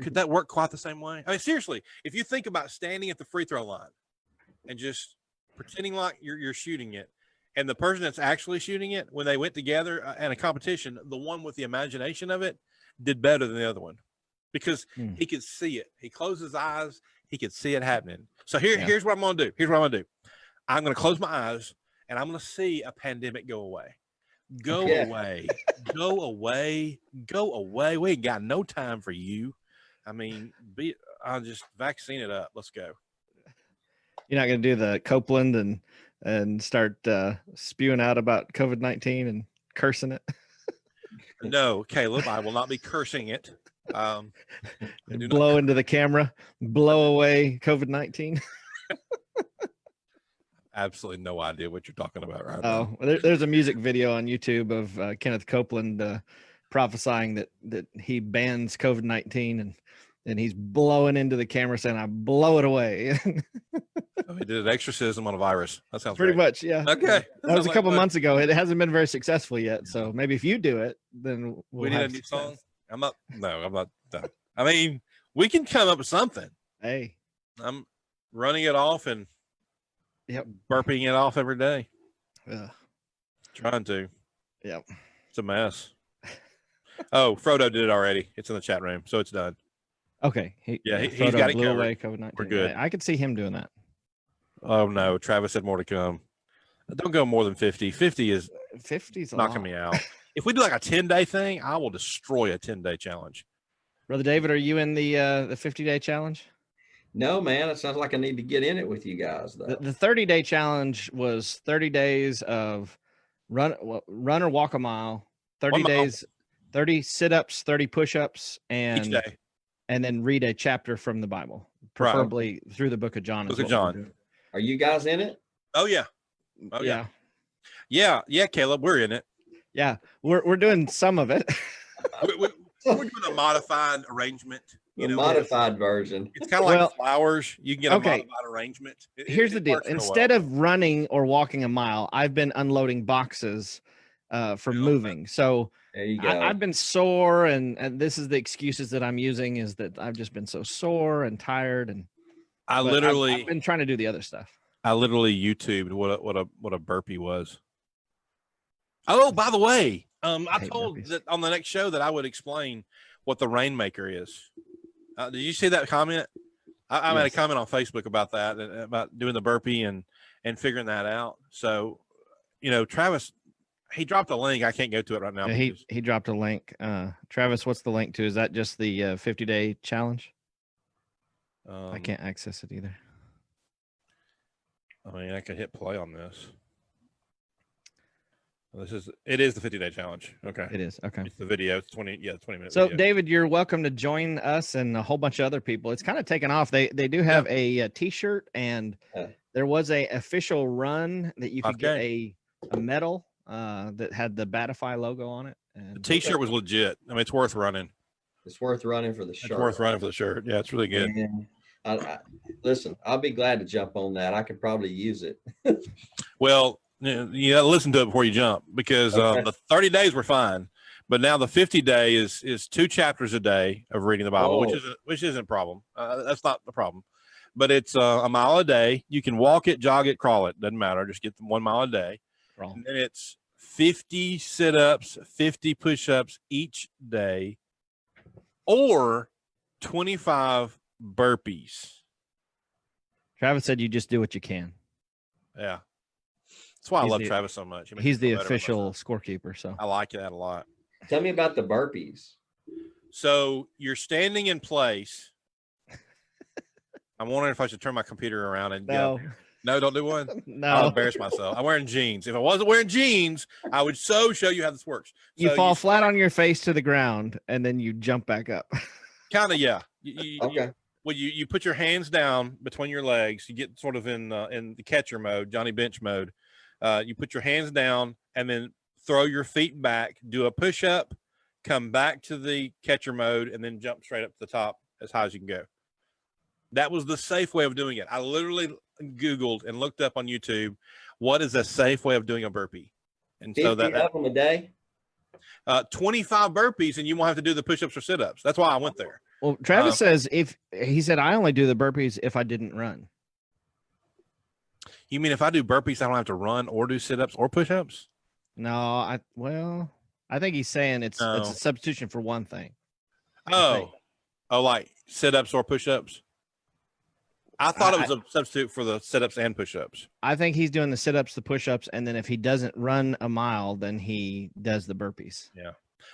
Could that work quite the same way? I mean, seriously, if you think about standing at the free throw line and just pretending like you're shooting it, And the person that's actually shooting it, when they went together in a competition, the one with the imagination of it did better than the other one because he could see it. He closed his eyes. He could see it happening. So here's what I'm going to do. Here's what I'm going to do. I'm going to close my eyes and I'm going to see a pandemic go away. Go away. Go away. Go away. We ain't got no time for you. I mean, I'll just vaccine it up. Let's go. You're not going to do the Copeland and start spewing out about COVID-19 and cursing it? No, Caleb, I will not be cursing it. Blow into the camera, blow away COVID-19. Absolutely no idea what you're talking about right now. There's a music video on YouTube of Kenneth Copeland prophesying that he bans COVID-19 and he's blowing into the camera saying, "I blow it away." He did an exorcism on a virus. That sounds pretty great. much, yeah. Okay, that was a couple months ago. It hasn't been very successful yet. So maybe if you do it, then we need a new song. I'm not. No. I mean, we can come up with something. Hey, I'm running it off and burping it off every day. Trying to. Yep. It's a mess. Oh, Frodo did it already. It's in the chat room, so it's done. Okay. He's got it blew covered. Away COVID-19. We're good. I could see him doing that. Oh no, Travis said more to come. Don't go more than 50. 50 is 50's knocking me out. If we do like a 10-day thing, I will destroy a 10-day challenge. Brother David, are you in the 50-day challenge? No, man. It sounds like I need to get in it with you guys, though. The 30-day challenge was 30 days of run or walk a mile, 30 days, 30 sit-ups, 30 push-ups, and each day. And then read a chapter from the Bible, preferably through the book of John. Book of John. Are you guys in it? Oh yeah. Oh yeah. Yeah, Caleb, we're in it. Yeah, we're doing some of it. We're doing a modified arrangement. The modified version. It's kind of like flowers. You can get a modified arrangement. Here's the deal. Instead of running or walking a mile, I've been unloading boxes for moving. So there you go. I've been sore, and this is the excuses that I'm using is that I've just been so sore and tired, and I've been trying to do the other stuff. I literally YouTubed what a burpee was. Oh, by the way, I told that on the next show that I would explain what the Rainmaker is. Did you see that comment? I made a comment on Facebook about that, about doing the burpee and figuring that out. So, Travis, he dropped a link. I can't go to it right now. Yeah, he dropped a link. Travis, what's the link to? Is that just the 50-day challenge? I can't access it either. I mean, I could hit play on this. It is the 50-day challenge. Okay. It is. Okay. It's the video. It's 20 minutes. So video. David, you're welcome to join us and a whole bunch of other people. It's kind of taken off. They do have a t-shirt, and there was a official run that you could get a medal that had the Batify logo on it. And the t-shirt was legit. I mean, it's worth running. It's worth running for the shirt. It's worth running for the shirt. Yeah, it's really good. Listen, I'll be glad to jump on that. I could probably use it. Well, you got to listen to it before you jump, because the 30 days were fine, but now the 50-day is 2 chapters a day of reading the Bible, which isn't a problem. That's not the problem, but it's a mile a day. You can walk it, jog it, crawl it. Doesn't matter. Just get 1 mile a day. And then it's 50 sit-ups, 50 push-ups each day, or 25 burpees. Travis said you just do what you can. Yeah. That's why I love Travis so much. He's the official scorekeeper, so I like that a lot. Tell me about the burpees. So you're standing in place. I'm wondering if I should turn my computer around and no, don't do one. No, I'll embarrass myself. I'm wearing jeans. If I wasn't wearing jeans, I would show you how this works. You fall flat on your face to the ground, and then you jump back up. Kind of, yeah. Okay. You put your hands down between your legs. You get sort of in the catcher mode, Johnny Bench mode. You put your hands down and then throw your feet back, do a push-up, come back to the catcher mode, and then jump straight up to the top as high as you can go. That was the safe way of doing it. I literally Googled and looked up on YouTube, what is a safe way of doing a burpee? And 50 so that of them a day? 25 burpees, and you won't have to do the push-ups or sit-ups. That's why I went there. Well, Travis says he said I only do the burpees if I didn't run. You mean if I do burpees, I don't have to run or do sit-ups or push-ups? No, I think he's saying it's a No. substitution for one thing. Oh, like sit-ups or push-ups? I thought it was a substitute for the sit-ups and push-ups. I think he's doing the sit-ups, the push-ups, and then if he doesn't run a mile, then he does the burpees. Yeah.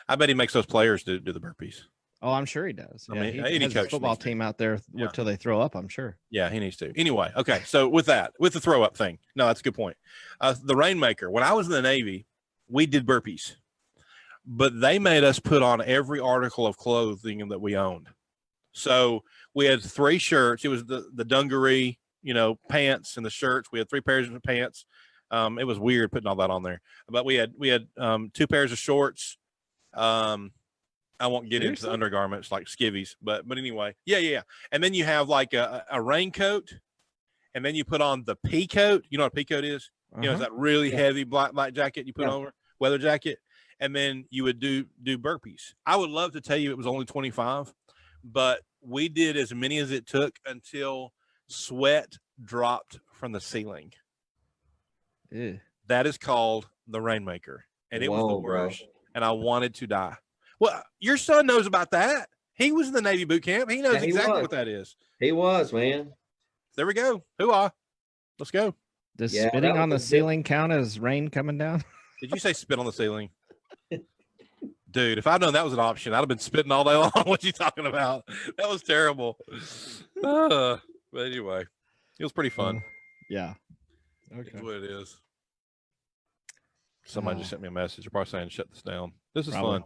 I bet he makes those players do the burpees. Oh, I'm sure he does. I Yeah, mean, he any has coach a football needs to. team out there Yeah. till they throw up, I'm sure. Yeah, he needs to. Anyway, okay. So with the throw up thing, no, that's a good point. The Rainmaker, when I was in the Navy, we did burpees, but they made us put on every article of clothing that we owned. So we had 3 shirts. It was the dungaree, pants and the shirts. We had 3 pairs of pants. It was weird putting all that on there, but we had 2 pairs of shorts. I won't get into the undergarments like skivvies, but anyway, yeah. And then you have like a raincoat, and then you put on the pea coat. You know what a pea coat is? It's that really heavy black jacket you put over, weather jacket, and then you would do burpees. I would love to tell you it was only 25, but we did as many as it took until sweat dropped from the ceiling. Ew. That is called the Rainmaker, and it was the worst. And I wanted to die. Well, your son knows about that. He was in the Navy boot camp. He knows exactly what that is. He was, man. There we go. Hoo-ah. Let's go. Does spitting on the ceiling count as rain coming down? Did you say spit on the ceiling? Dude, if I'd known that was an option, I'd have been spitting all day long. What you talking about? That was terrible. But anyway, it was pretty fun. Yeah. Okay. That's what it is. Somebody just sent me a message. They're probably saying, shut this down. This is fun.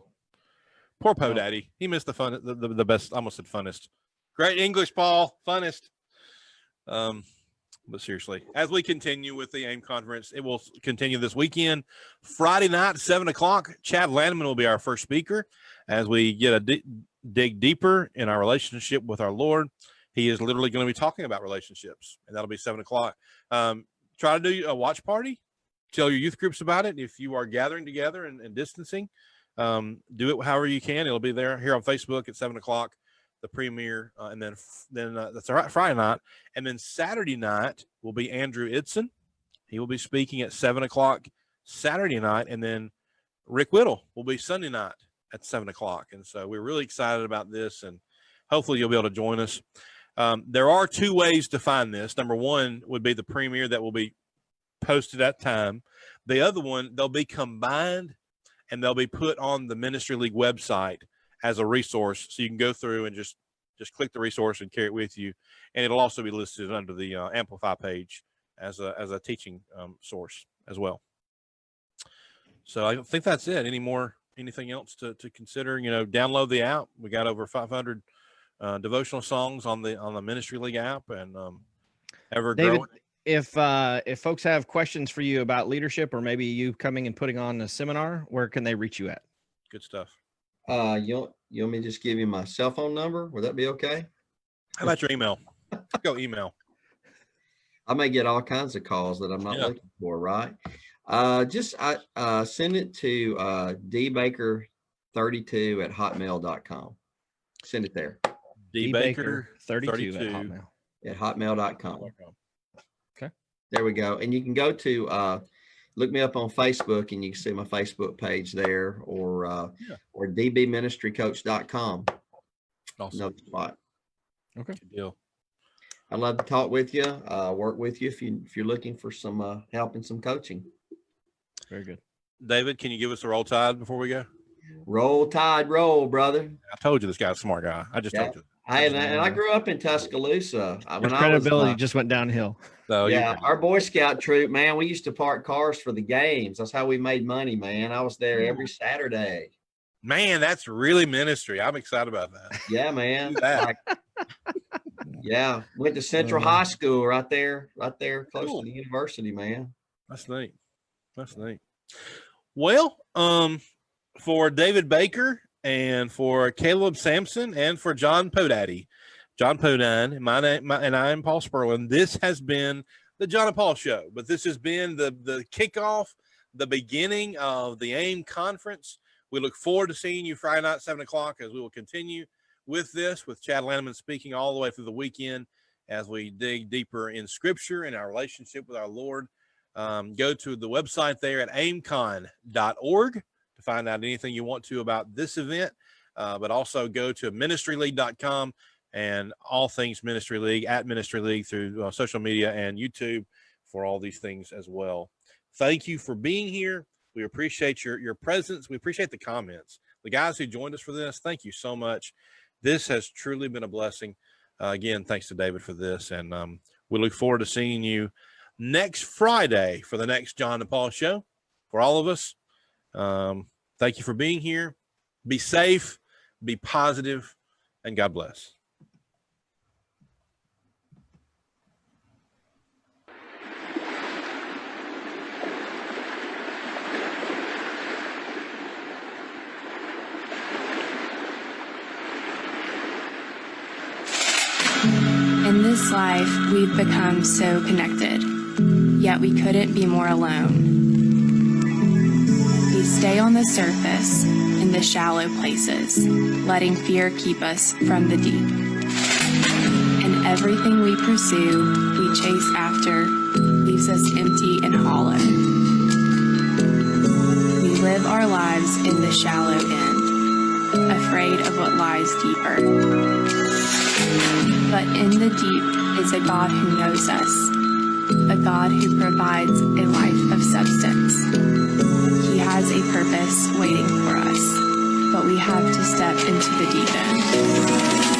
Poor Poe Daddy. He missed the fun, the best. I almost said funnest. Great English, Paul. Funnest. But seriously, as we continue with the AIM conference, it will continue this weekend. Friday night, 7:00. Chad Lanneman will be our first speaker as we get a dig deeper in our relationship with our Lord. He is literally going to be talking about relationships, and that'll be 7:00. Try to do a watch party. Tell your youth groups about it. If you are gathering together and distancing, do it however you can. It'll be there here on Facebook at 7:00, the premiere, and then that's Friday night, and then Saturday night will be Andrew Idson. He will be speaking at 7:00 Saturday night, and then Rick Whittle will be Sunday night at 7:00. And so we're really excited about this, and hopefully you'll be able to join us. There are 2 ways to find this. Number one would be the premiere that will be posted at time. The other one, they'll be combined and they'll be put on the Ministry League website as a resource. So you can go through and just click the resource and carry it with you. And it'll also be listed under the Amplify page as a teaching source as well. So I think that's it. Anything else to consider? Download the app. We got over 500 devotional songs on the Ministry League app, and ever growing. David, if folks have questions for you about leadership, or maybe you coming and putting on a seminar, where can they reach you at? Good stuff. You want me to just give you my cell phone number? Would that be okay? How about your email? Go email. I may get all kinds of calls that I'm not looking for, right? Just send it to dbaker32@hotmail.com. Send it there. dbaker32 at hotmail.com. Okay. There we go. And you can go to look me up on Facebook, and you can see my Facebook page there, or dbministrycoach.com. Awesome. No spot. Okay. Good deal. I'd love to talk with you, work with you if you're looking for some help and some coaching. Very good. David, can you give us a roll tide before we go? Roll Tide, roll, brother. I told you this guy's a smart guy. I just told you. I grew up in Tuscaloosa. Your credibility just went downhill. So our Boy Scout troop, man, we used to park cars for the games. That's how we made money, man. I was there every Saturday. Man, that's really ministry. I'm excited about that. Yeah, man. That. Went to Central High School right there close to the university, man. That's neat. Well, for David Baker and for Caleb Sampson and for John Podaddy, John Podine, my name, and I am Paul Sperlin. This has been the John and Paul Show, but this has been the kickoff, the beginning of the AIM conference. We look forward to seeing you Friday night, 7:00, as we will continue with this, with Chad Lanneman speaking all the way through the weekend. as we dig deeper in Scripture and our relationship with our Lord. Go to the website there at aimcon.org to find out anything you want to about this event, but also go to ministryleague.com and all things Ministry League, at Ministry League, through social media and YouTube for all these things as well. Thank you for being here. We appreciate your presence. We appreciate the comments. The guys who joined us for this, thank you so much. This has truly been a blessing. Again, thanks to David for this. And we look forward to seeing you next Friday for the next John and Paul show. For all of us, thank you for being here. Be safe, be positive, and God bless. In this life, we've become so connected, yet we couldn't be more alone. We stay on the surface in the shallow places, letting fear keep us from the deep. And everything we pursue, we chase after, leaves us empty and hollow. We live our lives in the shallow end, afraid of what lies deeper. But in the deep is a God who knows us, a God who provides a life of substance. He has a purpose waiting for us, but we have to step into the deep end.